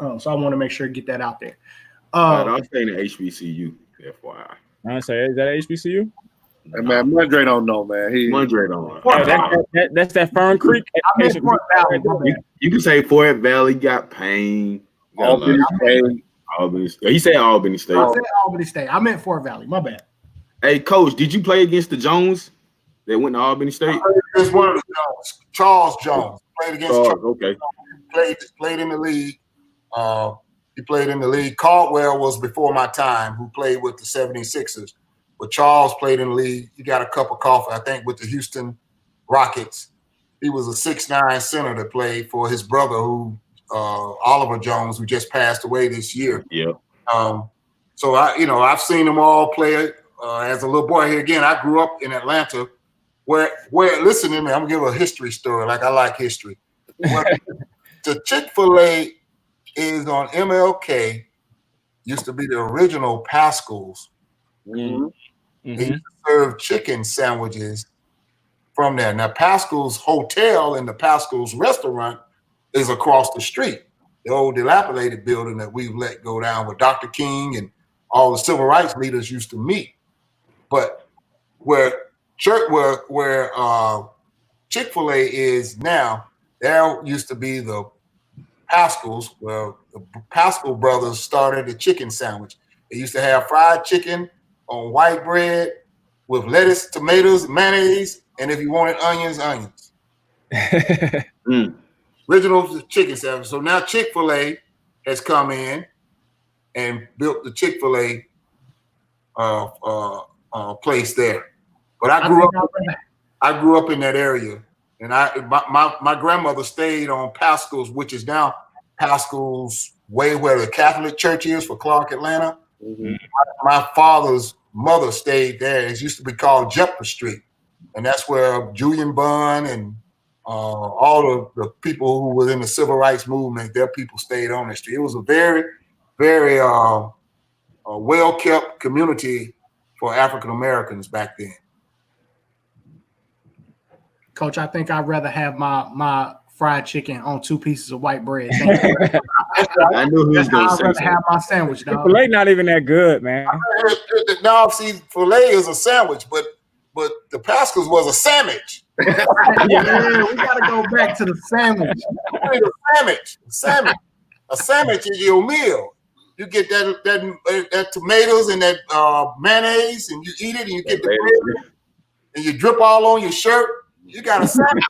So I want to make sure to get that out there. I'm saying the HBCU, FYI. I say, is that HBCU? Hey, man, Mondre don't know, man. Mondre don't know. That's that Fern Creek. You can say Fort Valley, got Payne, Albany State. He said Albany State. I said Albany State. I meant Fort Valley. My bad. Hey, Coach, did you play against the Jones that went to Albany State? It's one of the Jones. Charles Jones played against Charles. Okay. Played in the league. He played in the league. Caldwell was before my time, who played with the 76ers. But Charles played in the league. He got a cup of coffee, I think, with the Houston Rockets. He was a 6'9" center that played for his brother, who Oliver Jones, who just passed away this year. Yeah. So I've seen them all play as a little boy. Here again, I grew up in Atlanta, where listen to me, I'm gonna give a history story. Like I like history. The Chick-fil-A is on MLK. Used to be the original Pascal's. Mm-hmm. They used to serve chicken sandwiches from there. Now, Pascal's Hotel and the Pascal's Restaurant is across the street. The old dilapidated building that we've let go down where Dr. King and all the civil rights leaders used to meet. But where Chick-fil-A is now, there used to be the Pascal's, where the Pascal brothers started the chicken sandwich. They used to have fried chicken on white bread with lettuce, tomatoes, mayonnaise, and if you wanted onions. Original chicken sandwich. So now Chick-fil-A has come in and built the Chick-fil-A place there. But I grew up in that area, and my grandmother stayed on Pascal's, which is now Pascal's way where the Catholic Church is for Clark, Atlanta. Mm-hmm. My father's mother stayed there. It used to be called Jepper Street, and that's where Julian Bunn and all of the people who were in the civil rights movement, their people stayed on the street. It was a very, very well-kept community for African Americans back then. Coach, I think I'd rather have my fried chicken on 2 pieces of white bread. I knew he was going to say I'd rather have my sandwich, dog. Filet not even that good, man. Now, see, filet is a sandwich, but the Pascal's was a sandwich. Yeah, we got to go back to the sandwich. A sandwich is your meal. You get that tomatoes and that mayonnaise, and you eat it, and you get the bread, and you drip all on your shirt. You got a sandwich.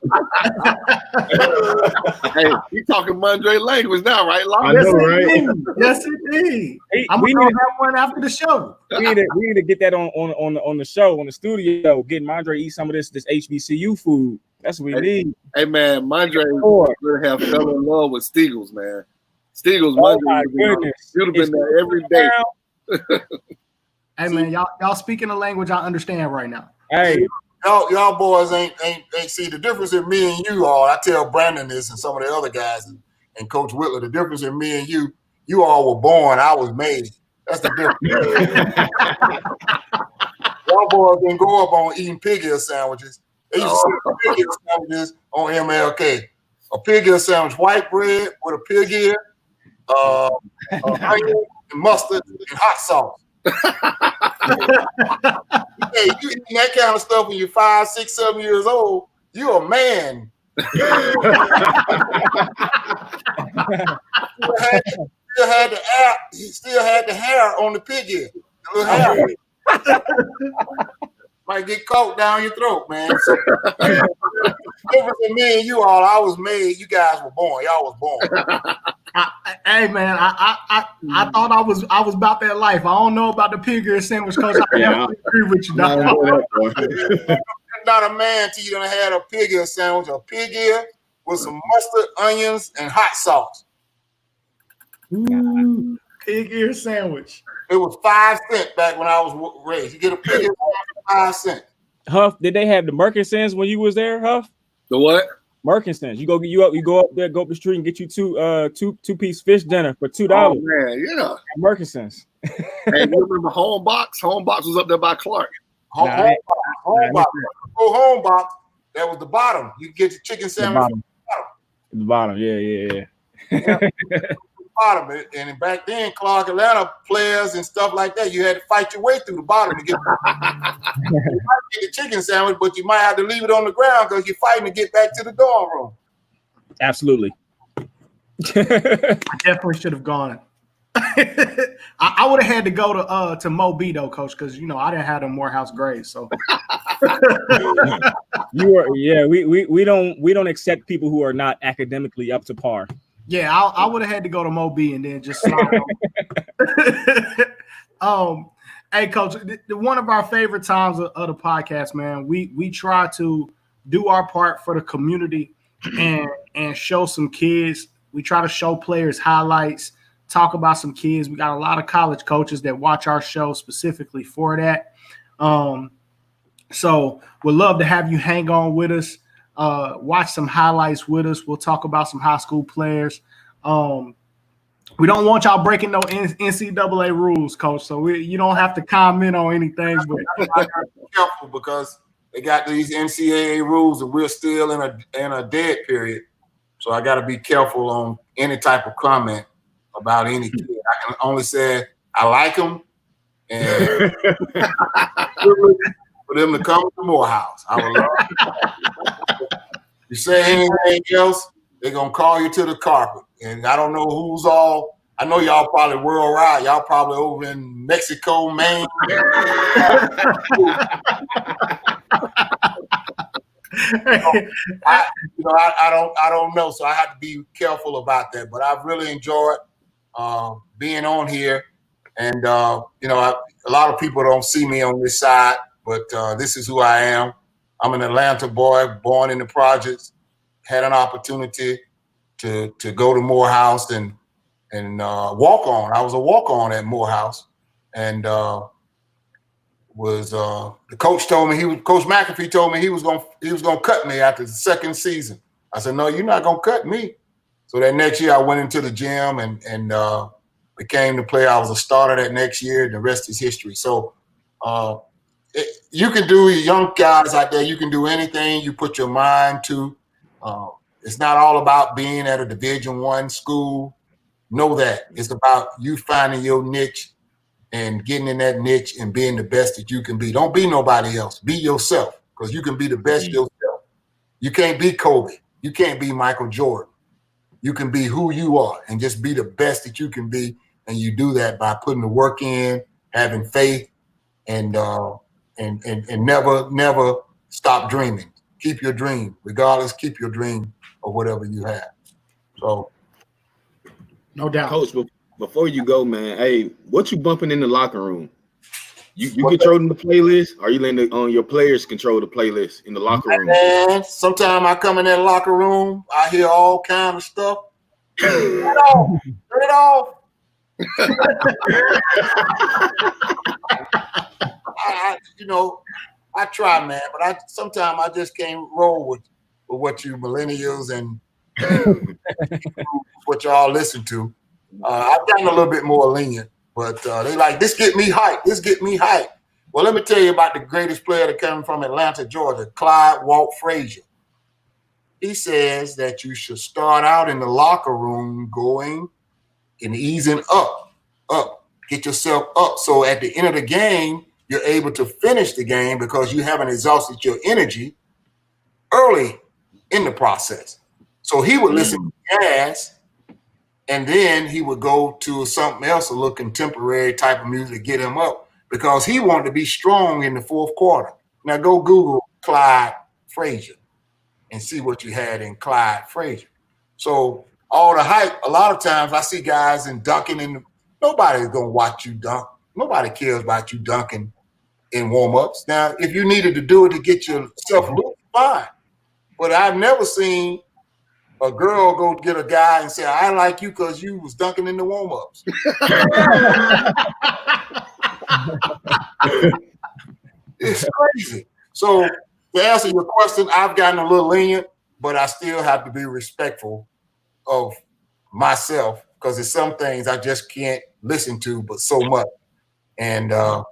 Hey, you talking Mondre language now, right? I know, right? Yes, indeed. I'm gonna have one after the show. We need to get that on the show, on the studio. Getting Mondre eat some of this HBCU food. That's what we need. Hey man, Mondre would have fell in love with Steagles, man. Steagles, Mondre would have been there every day. Hey man, y'all speaking a language I understand right now. Hey, Y'all boys ain't see the difference in me and you all. I tell Brandon this and some of the other guys and Coach Whitler, the difference in me and you all were born, I was made. That's the difference. Y'all boys didn't grow up on eating pig ear sandwiches. They used to sell pig ear sandwiches on MLK. A pig ear sandwich, white bread with a pig ear, onion and mustard and hot sauce. Hey, you eating that kind of stuff when you're 5, 6, 7 years old, you're a man. He still had the hair on the pig ear. The little hair. Might get caught down your throat, man. So, difference in me and you all, I was made. You guys were born. Y'all was born. Hey man, I thought I was about that life. I don't know about the pig ear sandwich, Coach. I definitely agree with you. Not a man till you done had a pig ear sandwich, a pig ear with some mustard, onions, and hot sauce. Ooh, pig ear sandwich. It was 5 cents back when I was raised. You get a pig ear for 5 cents. Huff, did they have the Merkinsons when you was there, Huff? The what? Merkinsons. You go up there, go up the street and get you two-piece fish dinner for $2. Oh man, yeah. Merkinsons. Hey, you remember Home Box? Home Box was up there by Clark. Home box. That was the bottom. You get your chicken sandwich. The bottom. Yeah. Bottom. And back then, Clark Atlanta players and stuff like that, you had to fight your way through the bottom to get. You might get the chicken sandwich, but you might have to leave it on the ground because you're fighting to get back to the dorm room. Absolutely. I definitely should have gone. I would have had to go to Mo B though, Coach, because I didn't have the Morehouse grades. So we don't accept people who are not academically up to par. Yeah, I would have had to go to Mo B and then just slide on. Hey, Coach, one of our favorite times of the podcast, man, we try to do our part for the community and show some kids. We try to show players highlights, talk about some kids. We got a lot of college coaches that watch our show specifically for that. So we'd love to have you hang on with us. Watch some highlights with us. We'll talk about some high school players. We don't want y'all breaking no NCAA rules, Coach. So you don't have to comment on anything. But I gotta be careful because they got these NCAA rules and we're still in a dead period. So I got to be careful on any type of comment about any kid. I can only say I like them and for them to come to Morehouse. I would love it. You say anything else, they're going to call you to the carpet. And I don't know who's all. I know y'all probably worldwide. Y'all probably over in Mexico, Maine. I don't know. So I have to be careful about that. But I've really enjoyed being on here. And, a lot of people don't see me on this side, but this is who I am. I'm an Atlanta boy, born in the projects, had an opportunity to go to Morehouse and walk on. I was a walk on at Morehouse, and the coach told me Coach McAfee told me he was gonna cut me after the second season. I said, no, you're not gonna cut me. So that next year I went into the gym and became the player. I was a starter that next year. And the rest is history. So you can do, young guys out there, you can do anything you put your mind to. It's not all about being at a Division I school. Know that. It's about you finding your niche and getting in that niche and being the best that you can be. Don't be nobody else. Be yourself, because you can be the best yourself. You can't be Kobe. You can't be Michael Jordan. You can be who you are and just be the best that you can be. And you do that by putting the work in, having faith, and never stop dreaming. Keep your dream. Regardless, keep your dream of whatever you have. So, no doubt. Coach, before you go, man, hey, what you bumping in the locker room? You controlling the playlist? Or you letting your players control the playlist in the locker room? Man, sometimes I come in that locker room, I hear all kind of stuff. Turn it off. I try, man, but sometimes I just can't roll with what you millennials and what y'all listen to. I've gotten a little bit more lenient, but they like, this get me hyped. This get me hyped. Well, let me tell you about the greatest player that came from Atlanta, Georgia, Clyde Walt Frazier. He says that you should start out in the locker room going and easing up, get yourself up. So at the end of the game, you're able to finish the game because you haven't exhausted your energy early in the process. So he would listen to jazz, and then he would go to something else, a little contemporary type of music to get him up because he wanted to be strong in the fourth quarter. Now go Google Clyde Frazier and see what you had in Clyde Frazier. So all the hype, a lot of times I see guys in dunking, nobody's going to watch you dunk. Nobody cares about you dunking in warm-ups. Now, if you needed to do it to get yourself loose, fine. But I've never seen a girl go get a guy and say, I like you because you was dunking in the warm-ups. It's crazy. So to answer your question, I've gotten a little lenient, but I still have to be respectful of myself because there's some things I just can't listen to, but so much. And I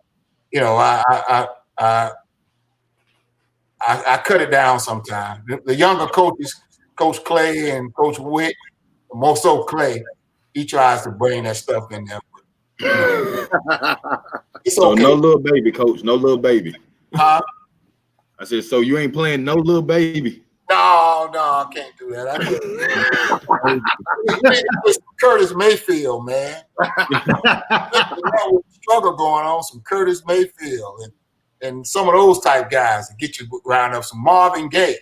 cut it down sometimes. The younger coaches, Coach Clay and Coach Witt, more so Clay, he tries to bring that stuff in there. It's so okay. No little baby, Coach. No little baby. Huh? I said, so you ain't playing no little baby. No, I can't do that. It's Curtis Mayfield, man. Struggle going on, some Curtis Mayfield and some of those type guys to get you round up, some Marvin Gaye,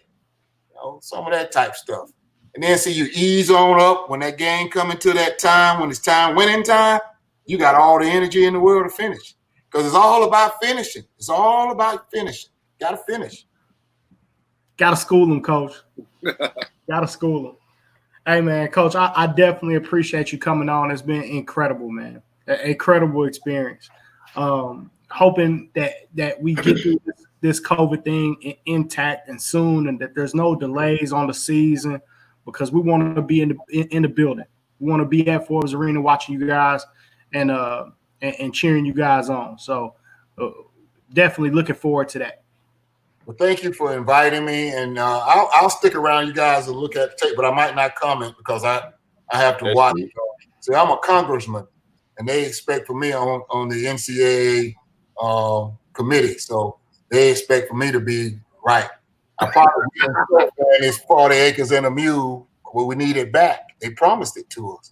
some of that type stuff. And then see you ease on up when that game coming to that time, when it's winning time, you got all the energy in the world to finish. Because it's all about finishing. It's all about finishing. Got to finish. Got to school them, Coach. Got to school them. Hey, man, Coach, I definitely appreciate you coming on. It's been incredible, man. An incredible experience. Hoping that we get through this COVID thing intact and soon, and that there's no delays on the season, because we want to be in the building. We want to be at Forbes Arena watching you guys and cheering you guys on. So definitely looking forward to that. Well, thank you for inviting me, and I'll stick around you guys and look at the tape, but I might not comment because I have to watch. See, I'm a congressman, and they expect for me on the NCAA committee, so they expect for me to be right. I probably it's 40 acres and a mule, but we need it back. They promised it to us.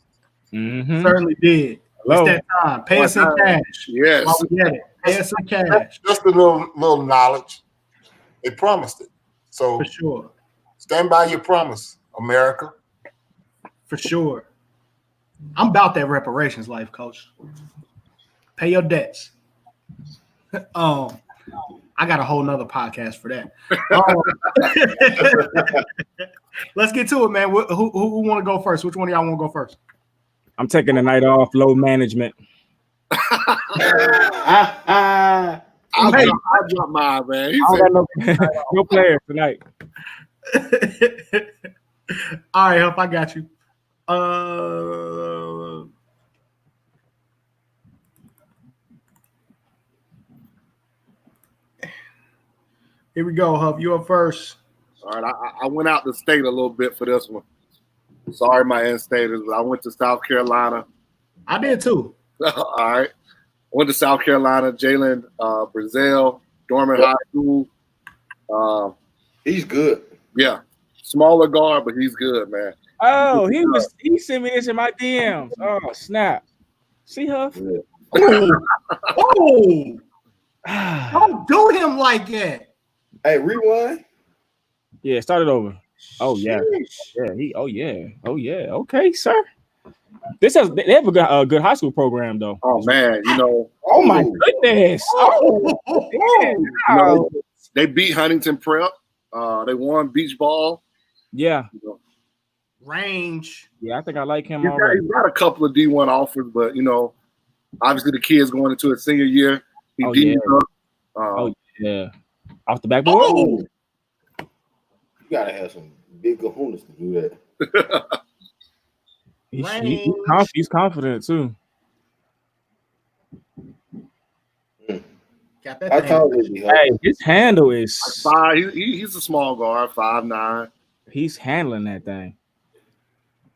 Mm-hmm. Certainly did. It's that time. Pay us in cash. Yes. While we get it. Pay us in cash. Just a little knowledge. They promised it. So For sure. Stand by your promise, America. For sure. I'm about that reparations life, Coach. Pay your debts. I got a whole nother podcast for that. Let's get to it, man. Who want to go first? Which one of y'all want to go first? I'm taking the night off. Load management. I'll drop mine, man. I don't got no players tonight. All right, Huff, I got you. Here we go, Huff. You up first. All right, I went out the state a little bit for this one. Sorry, my in-staters, but I went to South Carolina. I did too. All right. I went to South Carolina. Jalen Brazil, Dorman High School. He's good. Yeah. Smaller guard, but he's good, man. Oh, he sent me this in my DMs. Oh, snap. See, Huff? Oh! Don't do him like that. Hey, rewind. Yeah, start it over. Oh, yeah. Yeah. Okay, sir. They have a good high school program, though. Oh, man. Oh, my goodness. They beat Huntington Prep. They won beach ball. Yeah. Range. Yeah, I think I like him He's already. got a couple of D1 offers, but, obviously the kid's going into his senior year. He D'd up. Oh yeah, off the backboard. Oh, You gotta have some big kahunas to do that. He's confident too. got that How thing. tall is he? Hey, his handle is He's a small guard, 5'9". he's handling that thing.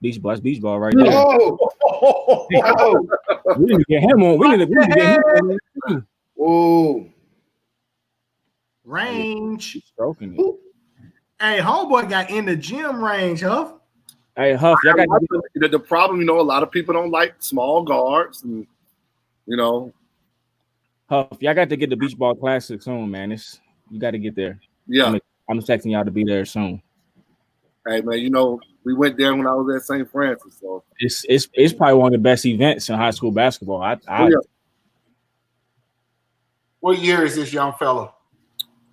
Beach ball right there. Oh, oh, We need to get him on. We need to get him on. Too. oh. Range. He's stroking it. Hey, homeboy got in the gym range, huh? Hey, Huff, y'all got The problem, a lot of people don't like small guards, and Huff. Y'all got to get the beach ball classic soon, man. You got to get there. yeah. I'm expecting y'all to be there soon. Hey man, we went there when I was at St. Francis, so It's probably one of the best events in high school basketball. What year is this young fella?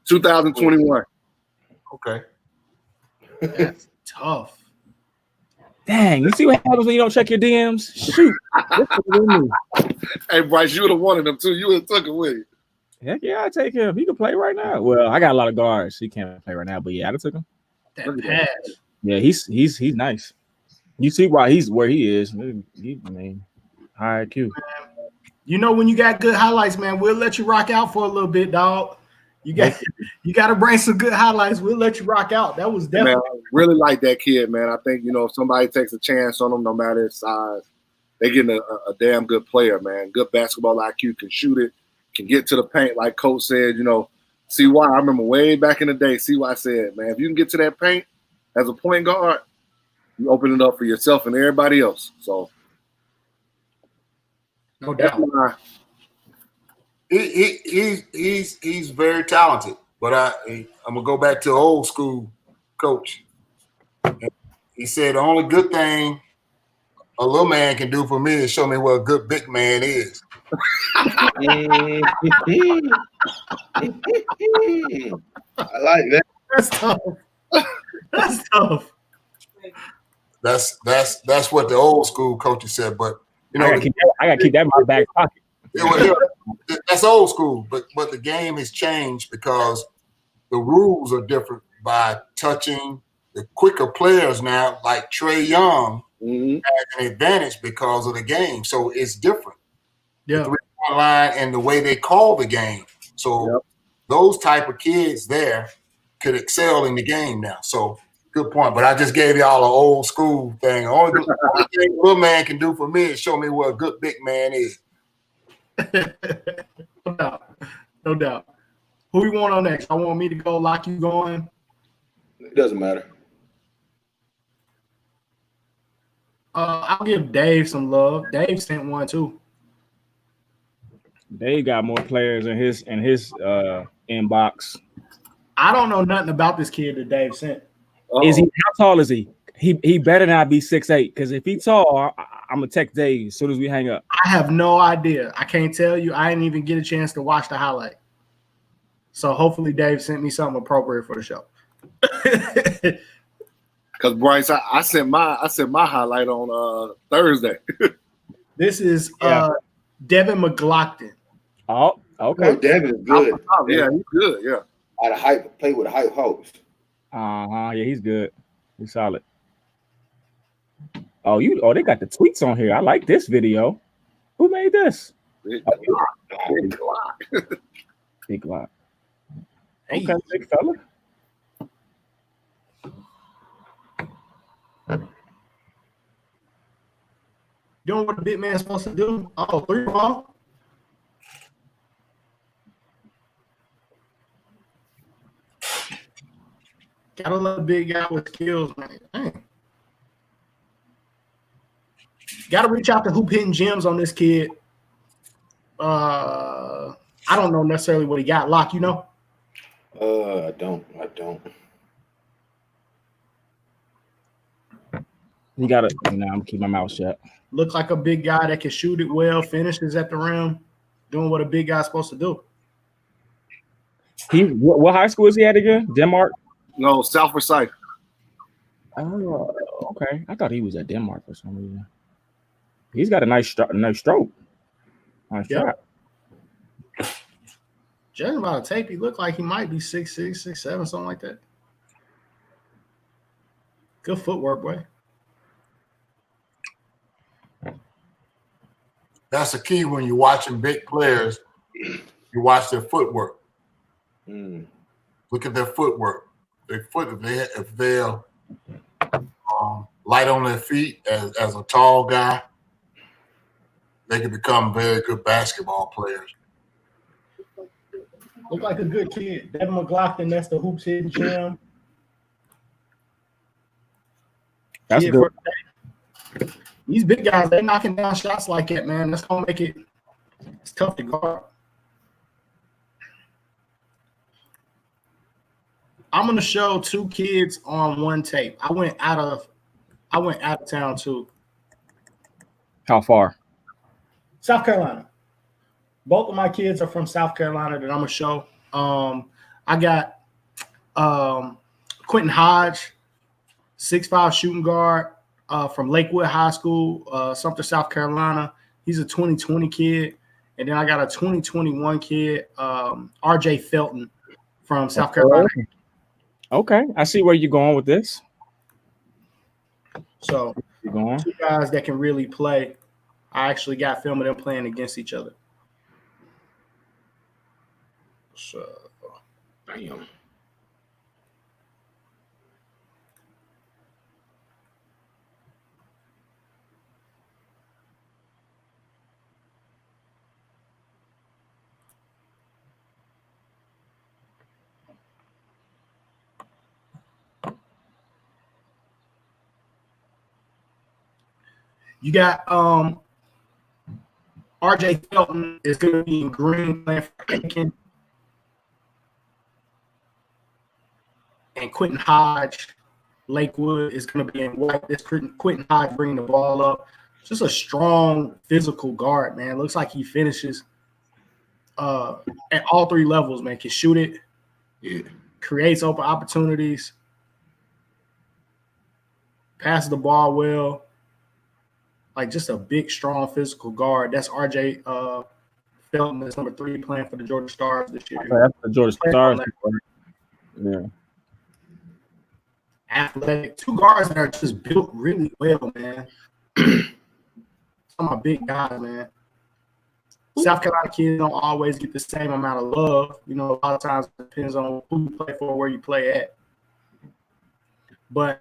2021. Okay. That's tough. Dang, you see what happens when you don't check your DMs? Shoot. Hey Bryce, you would have wanted him too. You would have took him with you. Heck yeah, I take him. He can play right now. Well, I got a lot of guards. He can't play right now, but yeah, I took him. That pass. Yeah, he's nice. You see why he's where he is. High IQ. When you got good highlights, man, we'll let you rock out for a little bit, dog. You got to bring some good highlights. We'll let you rock out. That was definitely. Man, I really like that kid, man. I think if somebody takes a chance on him, no matter his size, they're getting a damn good player, man. Good basketball IQ, can shoot it, can get to the paint, like Coach said. CY. I remember way back in the day, CY said, man, if you can get to that paint as a point guard, you open it up for yourself and everybody else. So, no doubt. He's very talented, but I'm gonna go back to old school coach. He said the only good thing a little man can do for me is show me what a good big man is. I like that. That's tough. That's tough. That's what the old school coaches said, but I gotta keep that in my back pocket. That's old school, but the game has changed because the rules are different by touching. The quicker players now, like Trey Young, has an advantage because of the game. So it's different. Yeah. The three-point line and the way they call the game. So those type of kids there could excel in the game now. So good point. But I just gave y'all an old school thing. Only thing a little man can do for me is show me what a good big man is. No doubt. Who we want on next? I want me to go, lock you going. It doesn't matter. I'll give Dave some love. Dave sent one too. Dave got more players in his inbox. I don't know nothing about this kid that Dave sent. Is he? How tall is he? He better not be 6'8", because if he's tall, I'm gonna text Dave as soon as we hang up. I have no idea. I can't tell you. I didn't even get a chance to watch the highlight. So hopefully Dave sent me something appropriate for the show. Because Bryce, I sent my highlight on Thursday. This is Devin McLaughlin. Oh, okay. Oh, Devin is good. Yeah, he's good. Yeah. Out of hype, play with a hype host. Yeah, he's good. He's solid. They got the tweets on here. I like this video. Who made this? Big Glock. Big Glock. Hey. Okay, big fella. Doing what the big man's supposed to do. Oh, 3 ball. Gotta love a big guy with skills, man. Dang. Gotta reach out to Hoop Hitting Gems on this kid. I don't know necessarily what he got. Lock, you know? I don't. You gotta, I'm gonna keep my mouth shut. Look like a big guy that can shoot it well, finishes at the rim, doing what a big guy's supposed to do. What high school is he at again? Denmark? No, South Forsyth. Oh, okay. I thought he was at Denmark for some reason. He's got a nice stroke. Nice shot. Judging by the tape, he looked like he might be 6'6", 6'7", something like that. Good footwork, boy. That's the key when you're watching big players. You watch their footwork. Look at their footwork. Their foot, if they're light on their feet as a tall guy, they can become very good basketball players. Look like a good kid. Devin McLaughlin, that's the hoops hidden gem. That's good. These big guys, they knocking down shots like that, man. That's gonna make it's tough to guard. I'm gonna show two kids on one tape. I went out of town too. How far? South Carolina. Both of my kids are from South Carolina that I'm gonna show. I got Quentin Hodge, 6'5" shooting guard from Lakewood High School, Sumter, South Carolina. He's a 2020 kid. And then I got a 2021 kid, RJ Felton from South Carolina. Okay, I see where you're going with this. So two guys that can really play. I actually got film of them playing against each other. So, damn. you got RJ Felton is going to be in green playing for Aiken. And Quentin Hodge, Lakewood, is going to be in white. This Quentin Hodge bringing the ball up. Just a strong physical guard, man. Looks like he finishes at all three levels, man. Can shoot it. Yeah. Creates open opportunities. Passes the ball well. Like just a big, strong physical guard. That's RJ Felton. That's number 3 playing for the Georgia Stars this year. That's the Georgia Stars. Yeah. Athletic. 2 guards that are just built really well, man. Some of my big guys, man. South Carolina kids don't always get the same amount of love. You know, a lot of times it depends on who you play for, where you play at. But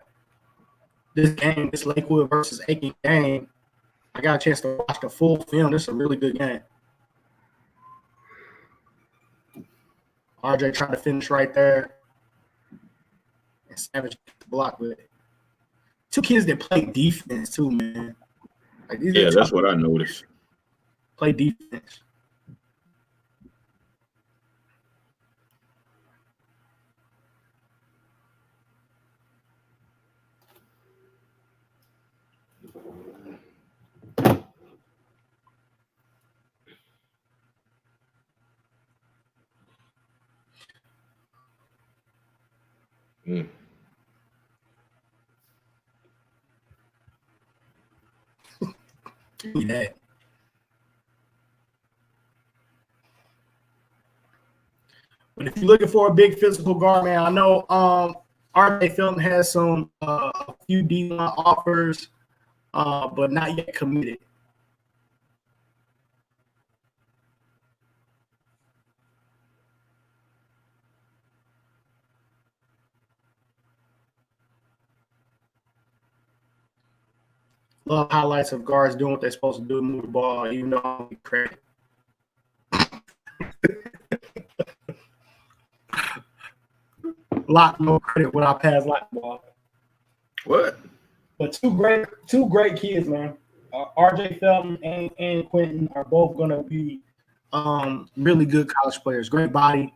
this game, this Lakewood versus Aiken game, I got a chance to watch the full film. This is a really good game. RJ trying to finish right there. And Savage block with it. 2 kids that play defense too, man. Like yeah, that's what I noticed. Play defense. Mm. Give me that. But if you're looking for a big physical guard, man, I know RJ Felton has some a few D-line offers, but not yet committed. Love highlights of guards doing what they're supposed to do, move the ball, even though I don't get credit. Lock no credit when I pass lock the ball. What? But two great kids, man. RJ Felton and Quentin are both going to be really good college players. Great body.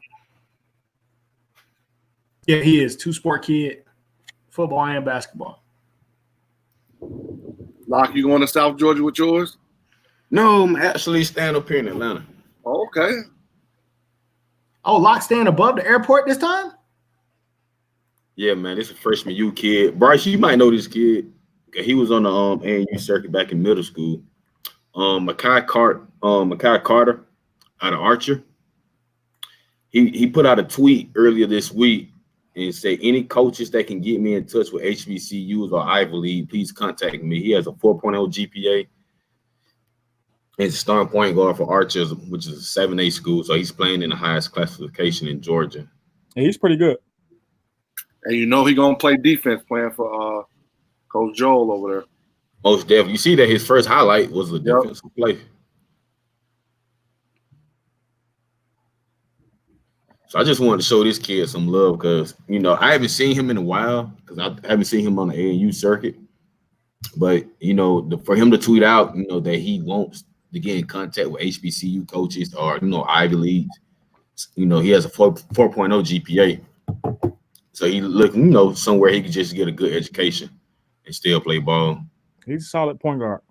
Yeah, he is. 2-sport kid, football and basketball. Locke, you going to South Georgia with yours? No, I'm actually staying up here in Atlanta. Okay. Oh, Locke staying above the airport this time? Yeah, man, this is a freshman U kid. Bryce, you might know this kid. He was on the ANU circuit back in middle school. Makai Carter out of Archer. he put out a tweet earlier this week and said, any coaches that can get me in touch with HBCUs or Ivy League, please contact me. He has a 4.0 GPA. He's starting point guard for Archers, which is a 7A school. So he's playing in the highest classification in Georgia. And he's pretty good. And you know he's going to play defense playing for Coach Joel over there. Most definitely. You see that his first highlight was a defensive play. So I just wanted to show this kid some love because, you know, I haven't seen him in a while because I haven't seen him on the AAU circuit. But, you know, for him to tweet out, you know, that he wants to get in contact with HBCU coaches or, you know, Ivy Leagues, you know, he has a 4.0 GPA. So he looking, you know, somewhere he could just get a good education and still play ball. He's a solid point guard.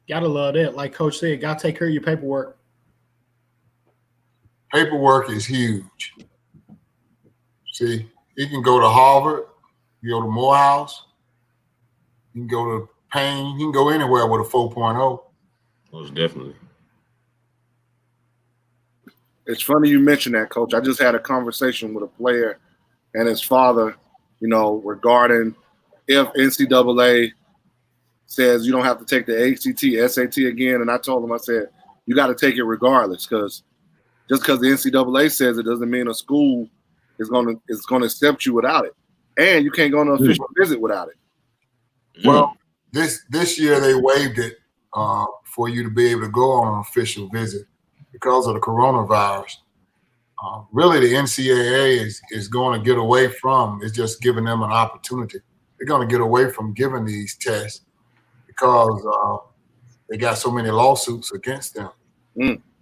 Gotta love that. Like Coach said, gotta take care of your paperwork. Paperwork is huge. See, he can go to Harvard, you go to Morehouse, you can go to Payne, you can go anywhere with a 4.0. Most definitely. It's funny you mentioned that, Coach. I just had a conversation with a player and his father, you know, regarding if NCAA says you don't have to take the ACT, SAT again. And I told him, I said, you got to take it regardless, because just because the NCAA says it doesn't mean a school is going to accept you without it. And you can't go on an official visit without it. Well, this year they waived it for you to be able to go on an official visit because of the coronavirus. Really, the NCAA is going to get away from, it's just giving them an opportunity. They're going to get away from giving these tests because they got so many lawsuits against them.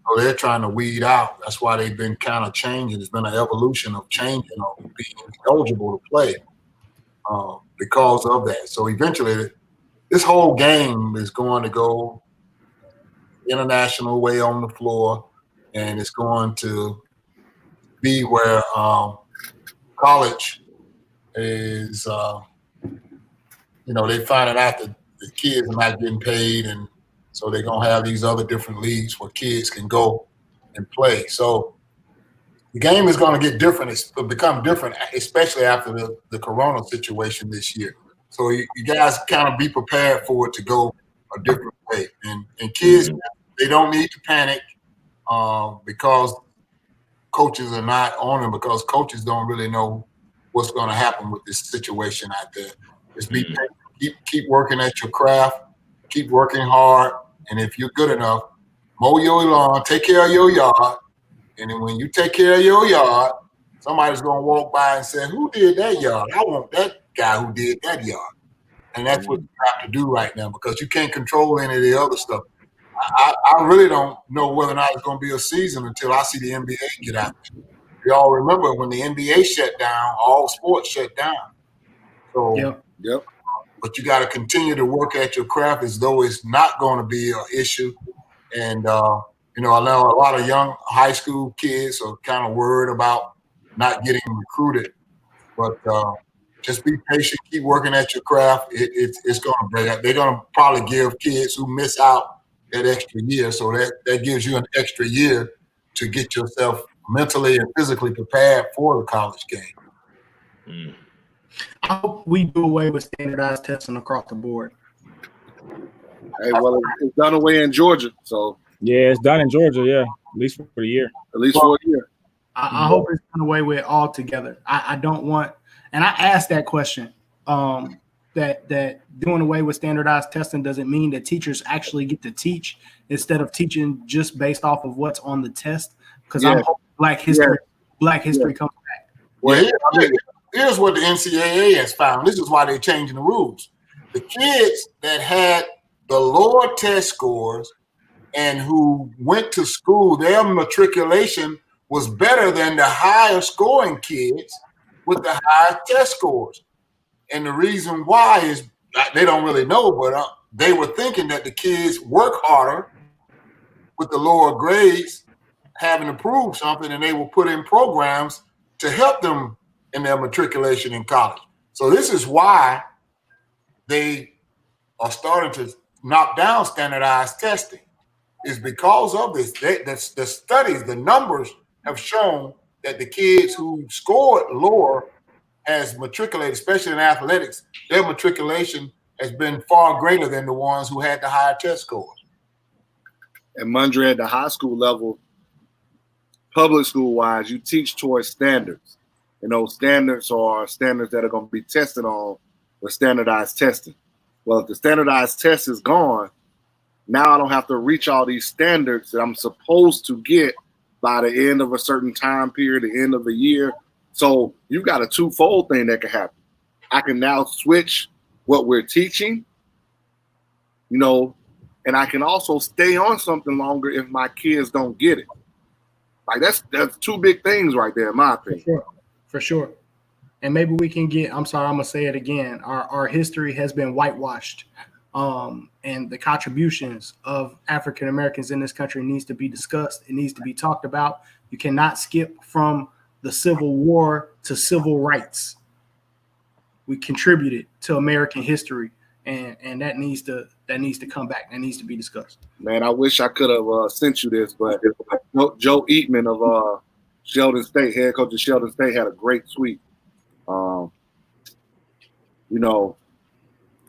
So they're trying to weed out. That's why they've been kind of changing. There's been an evolution of changing of being eligible to play because of that. So eventually, this whole game is going to go international way on the floor, and it's going to be where college is, you know, they finding out that the kids are not getting paid, and so they're going to have these other different leagues where kids can go and play. So the game is going to get different. It's become different, especially after the corona situation this year. So you guys kind of be prepared for it to go a different way. And kids, they don't need to panic because coaches are not on them, because coaches don't really know what's going to happen with this situation out there. Just be patient, keep working at your craft, keep working hard, and if you're good enough, mow your lawn, take care of your yard, and then when you take care of your yard, somebody's going to walk by and say, who did that yard? I want that guy who did that yard. And that's what you have to do right now, because you can't control any of the other stuff. I really don't know whether or not it's going to be a season until I see the NBA get out there. You all remember when the NBA shut down, all sports shut down. So, Yep. But you got to continue to work at your craft as though it's not going to be an issue. And, you know, I know a lot of young high school kids are kind of worried about not getting recruited. But just be patient, keep working at your craft. It's going to break out. They're going to probably give kids who miss out that extra year. So that gives you an extra year to get yourself mentally and physically prepared for the college game. I hope we do away with standardized testing across the board. Hey, well, it's done away in Georgia, so Yeah, it's done in Georgia, yeah. At least for a year. at least for a year. I hope it's done away with altogether. I don't want, and I asked that question, that doing away with standardized testing doesn't mean that teachers actually get to teach instead of teaching just based off of what's on the test. Because I'm hoping Black history comes back. Well, here's what the NCAA has found. This is why they're changing the rules. The kids that had the lower test scores and who went to school, their matriculation was better than the higher scoring kids with the higher test scores. And the reason why is they don't really know, but they were thinking that the kids work harder with the lower grades, having to prove something, and they will put in programs to help them in their matriculation in college. So this is why they are starting to knock down standardized testing, is because of this. The studies, the numbers have shown that the kids who scored lower has matriculated, especially in athletics, their matriculation has been far greater than the ones who had the higher test scores. And Mondre, at the high school level, public school wise, you teach towards standards. And those standards are standards that are going to be tested on with standardized testing. Well, if the standardized test is gone, now I don't have to reach all these standards that I'm supposed to get by the end of a certain time period, the end of the year. So you've got a twofold thing that can happen. I can now switch what we're teaching, you know, and I can also stay on something longer if my kids don't get it. Like that's two big things right there, in my opinion. For sure. And maybe we can get, I'm sorry, I'm going to say it again. Our history has been whitewashed. And the contributions of African Americans in this country needs to be discussed. It needs to be talked about. You cannot skip from the Civil War to civil rights. We contributed to American history, and that needs to come back. That needs to be discussed. Man, I wish I could have sent you this, but Joe Eatman of Sheldon State, head coach of Sheldon State, had a great tweet. You know,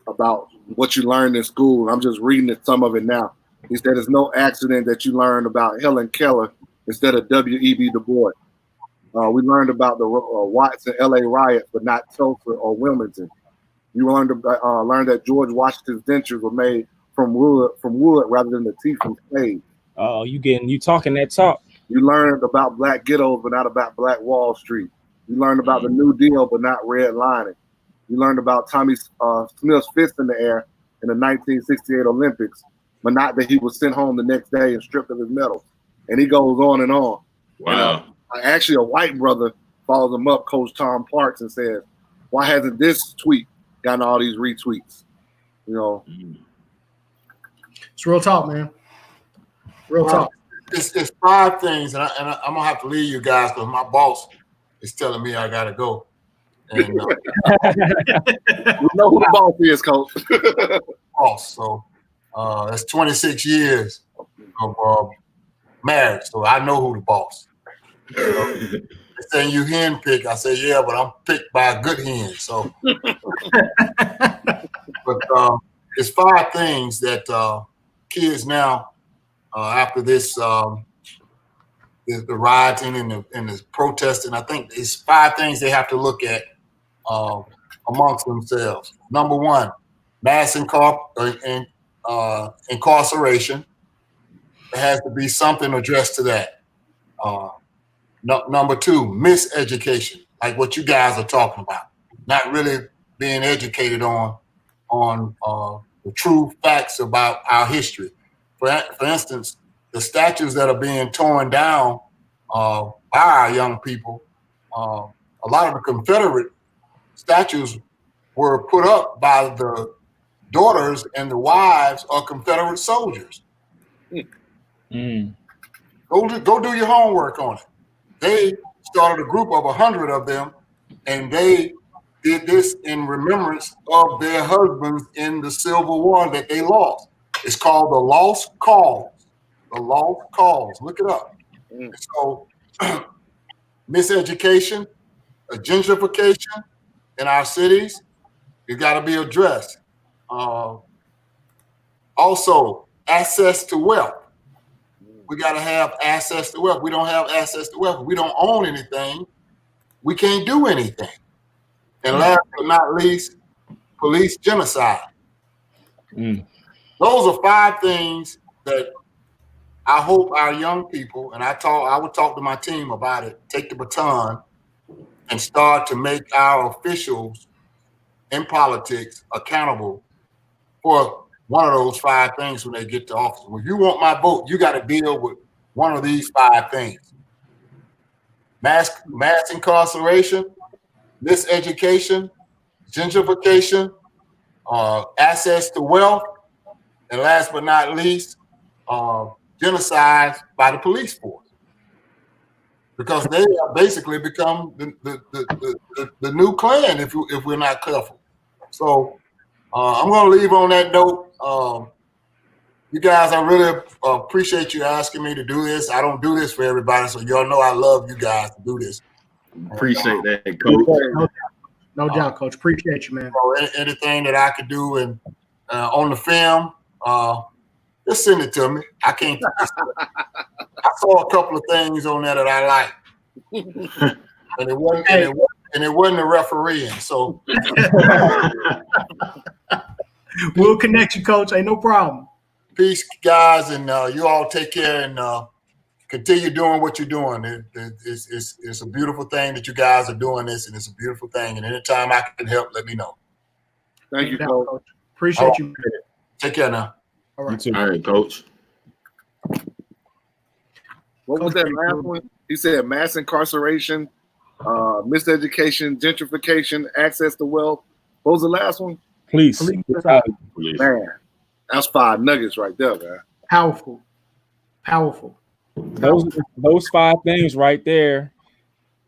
about what you learned in school. I'm just reading some of it now. He said it's no accident that you learned about Helen Keller instead of W.E.B. Du Bois. We learned about the Watts and L.A. riots, but not Tulsa or Wilmington. You learned that George Washington's dentures were made from wood rather than the teeth from slaves. Oh, you talking that talk. You learned about black ghettos, but not about Black Wall Street. You learned about the New Deal, but not redlining. You learned about Tommy Smith's fist in the air in the 1968 Olympics, but not that he was sent home the next day and stripped of his medals. And he goes on and on. Wow. And, actually, a white brother follows him up, Coach Tom Parks, and says, why hasn't this tweet gotten all these retweets? You know. It's real talk, man. Real talk. It's 5 things, and I'm going to have to leave you guys because my boss is telling me I got to go. And, you know who the boss is, Coach. Boss. So that's 26 years of marriage. So I know who the boss. They saying you hen pick. I say, yeah, but I'm picked by a good hen. So, but it's 5 things that kids now, after this, the rioting and the protesting, I think it's 5 things they have to look at amongst themselves. Number 1, mass incarceration. There has to be something addressed to that. Number 2, miseducation, like what you guys are talking about. Not really being educated on the true facts about our history. For instance, the statues that are being torn down by our young people, a lot of the Confederate statues were put up by the daughters and the wives of Confederate soldiers. Mm. Go do your homework on it. They started a group of 100 of them, and they did this in remembrance of their husbands in the Civil War that they lost. It's called the Lost Cause. The Lost Cause. Look it up. So, miseducation, gentrification in our cities, it's got to be addressed. Also, access to wealth. We got to have access to wealth. We don't have access to wealth. We don't own anything. We can't do anything. And last but not least, police genocide. Those are 5 things that I hope our young people, and I would talk to my team about it, take the baton and start to make our officials in politics accountable for one of those 5 things when they get to office. If you want my vote, you got to deal with one of these 5 things. Mass incarceration, miseducation, gentrification, access to wealth, and last but not least, genocide by the police force. Because they have basically become the new Klan if we're not careful. So I'm going to leave on that note. You guys, I really appreciate you asking me to do this. I don't do this for everybody, so y'all know I love you guys to do this. Appreciate that, coach. No doubt, coach. Appreciate you, man. So anything that I could do and on the film, just send it to me. I can't. I saw a couple of things on there that I like, and it wasn't the refereeing. So we'll connect you, coach. Ain't no problem. Peace, guys, and you all take care and continue doing what you're doing. It's a beautiful thing that you guys are doing this, and it's a beautiful thing. And anytime I can help, let me know. Thank you, coach. Appreciate you. Take care now. All right. All right, coach. What was that last one? He said mass incarceration, miseducation, gentrification, access to wealth. What was the last one? Please. Man, that's 5 nuggets right there, man. Powerful. Those 5 things right there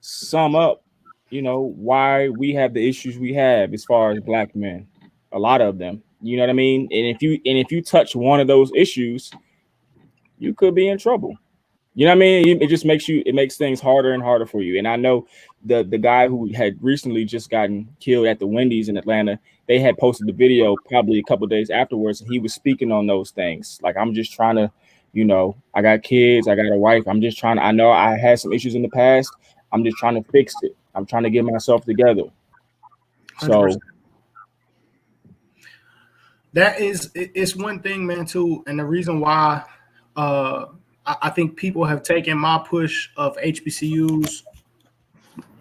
sum up, why we have the issues we have as far as Black men. A lot of them. You know what I mean? And if you touch one of those issues, you could be in trouble. You know what I mean? It makes things harder and harder for you. And I know the guy who had recently just gotten killed at the Wendy's in Atlanta, they had posted the video probably a couple of days afterwards, and he was speaking on those things. Like, I'm just trying to, I got kids, I got a wife. I'm just trying to, I know I had some issues in the past. I'm just trying to fix it. I'm trying to get myself together. So 100%. It's one thing, man, too. And the reason why I think people have taken my push of HBCUs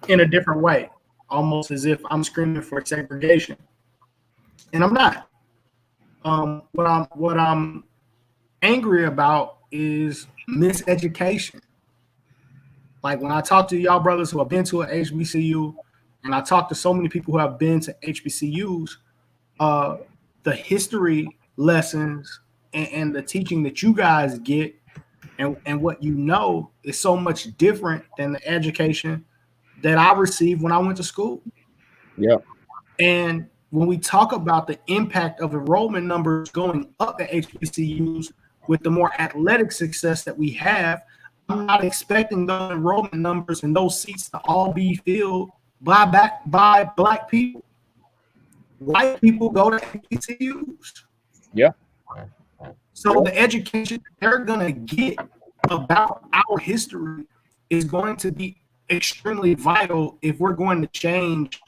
in a different way, almost as if I'm screaming for segregation. And I'm not. What I'm angry about is miseducation. Like, when I talk to y'all brothers who have been to an HBCU, and I talk to so many people who have been to HBCUs, the history lessons and the teaching that you guys get and what is so much different than the education that I received when I went to school. Yeah. And when we talk about the impact of enrollment numbers going up at HBCUs with the more athletic success that we have, I'm not expecting those enrollment numbers and those seats to all be filled by Black people. White people go to HBCUs. Yeah. So the education they're going to get about our history is going to be extremely vital if we're going to change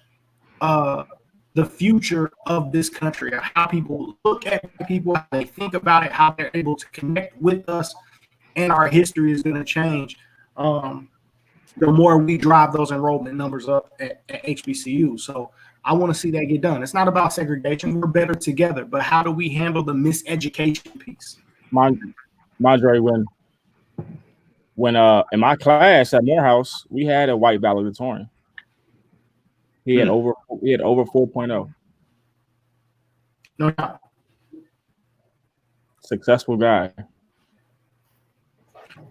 the future of this country, how people look at people, how they think about it, how they're able to connect with us, and our history is going to change. The more we drive those enrollment numbers up at HBCU. So I want to see that get done. It's not about segregation. We're better together. But how do we handle the miseducation piece? Madre, when in my class at Morehouse, we had a white valedictorian. He had over 4.0. No doubt. Successful guy.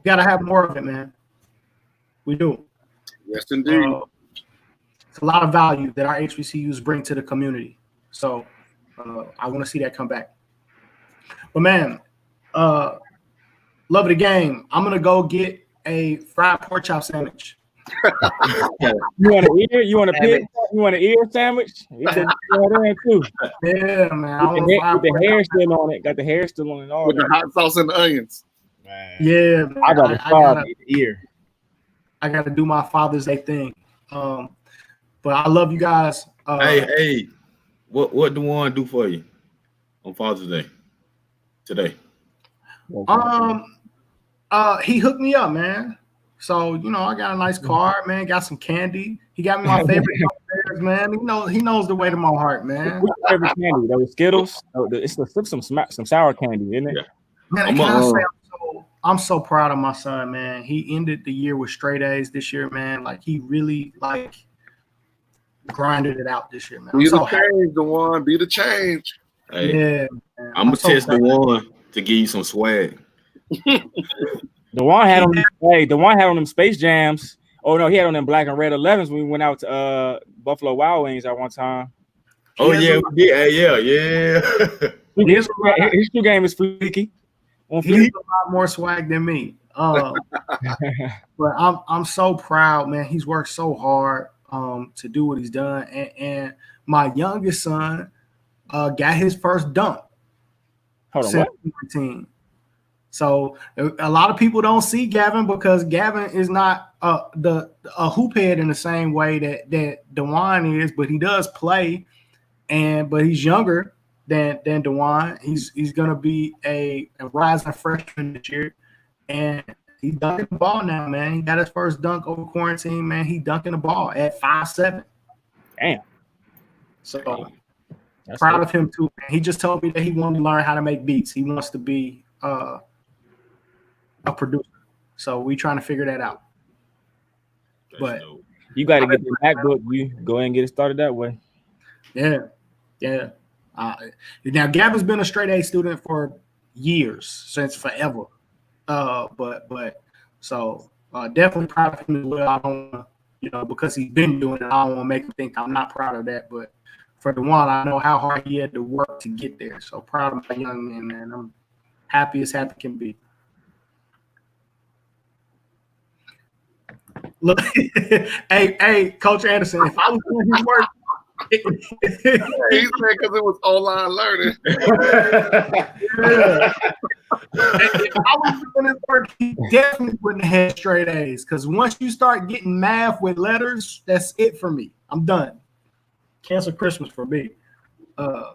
Gotta have more of it, man. We do. Yes, indeed. It's a lot of value that our HBCUs bring to the community. So I want to see that come back. But man, love of the game. I'm gonna go get a fried pork chop sandwich. You want an ear? You want a pig? You want an ear sandwich? Too. Yeah, man. With the hair still on it. Got the hair still on it. All with the hot sauce and the onions. Man. Yeah, man. I gotta ear. I gotta do my Father's Day thing. But I love you guys. Hey, what do one do for you on Father's Day today? He hooked me up, man. So I got a nice card, man. Got some candy. He got me my favorite downstairs, man. He knows the way to my heart, man. What's your favorite candy? Those Skittles. It's some sour candy, isn't it? Yeah. Man, I'm so proud of my son, man. He ended the year with straight A's this year, man. Like, he really grinded it out this year, man. Be the change, the one. Be the change. Hey, yeah, man. I'm gonna test the one to give you some swag. The one had on them Space Jams. Oh no, he had on them black and red 11s when we went out to Buffalo Wild Wings at one time. Oh yeah, yeah. His shoe game is freaky. On He's fleek. a lot more swag than me. But I'm so proud, man. He's worked so hard to do what he's done. And my youngest son got his first dunk. Hold on, what? 17. So a lot of people don't see Gavin because Gavin is not a hoop head in the same way that Dewan is, but he does play, but he's younger than Dewan. He's gonna be a rising freshman this year, and he's dunking the ball now, man. He got his first dunk over quarantine, man. He dunking the ball at 5'7". Damn. So That's proud dope. of him too, man. He just told me that he wanted to learn how to make beats. He wants to be a producer. So we trying to figure that out. That's But dope. You got to get the MacBook. You go ahead and get it started that way. yeah. Now Gavin's been a straight A student for years, since forever. But so definitely proud of him as well. I don't, because he's been doing it, I don't want to make him think I'm not proud of that. But for the one, I know how hard he had to work to get there. So proud of my young man, man. I'm happy as happy can be. Look, hey, Coach Anderson, if I was doing his work, He said because it was online learning. if I was doing his work, he definitely wouldn't have had straight A's. Because once you start getting math with letters, that's it for me. I'm done. Cancel Christmas for me. But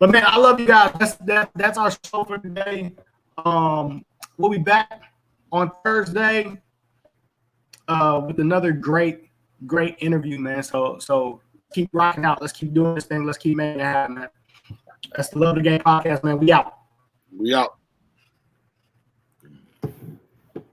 man, I love you guys. That's our show for today. We'll be back on Thursday with another great interview, man. So keep rocking out. Let's keep doing this thing. Let's keep making it happen, man. That's the Love the Game podcast, man. We out. We out.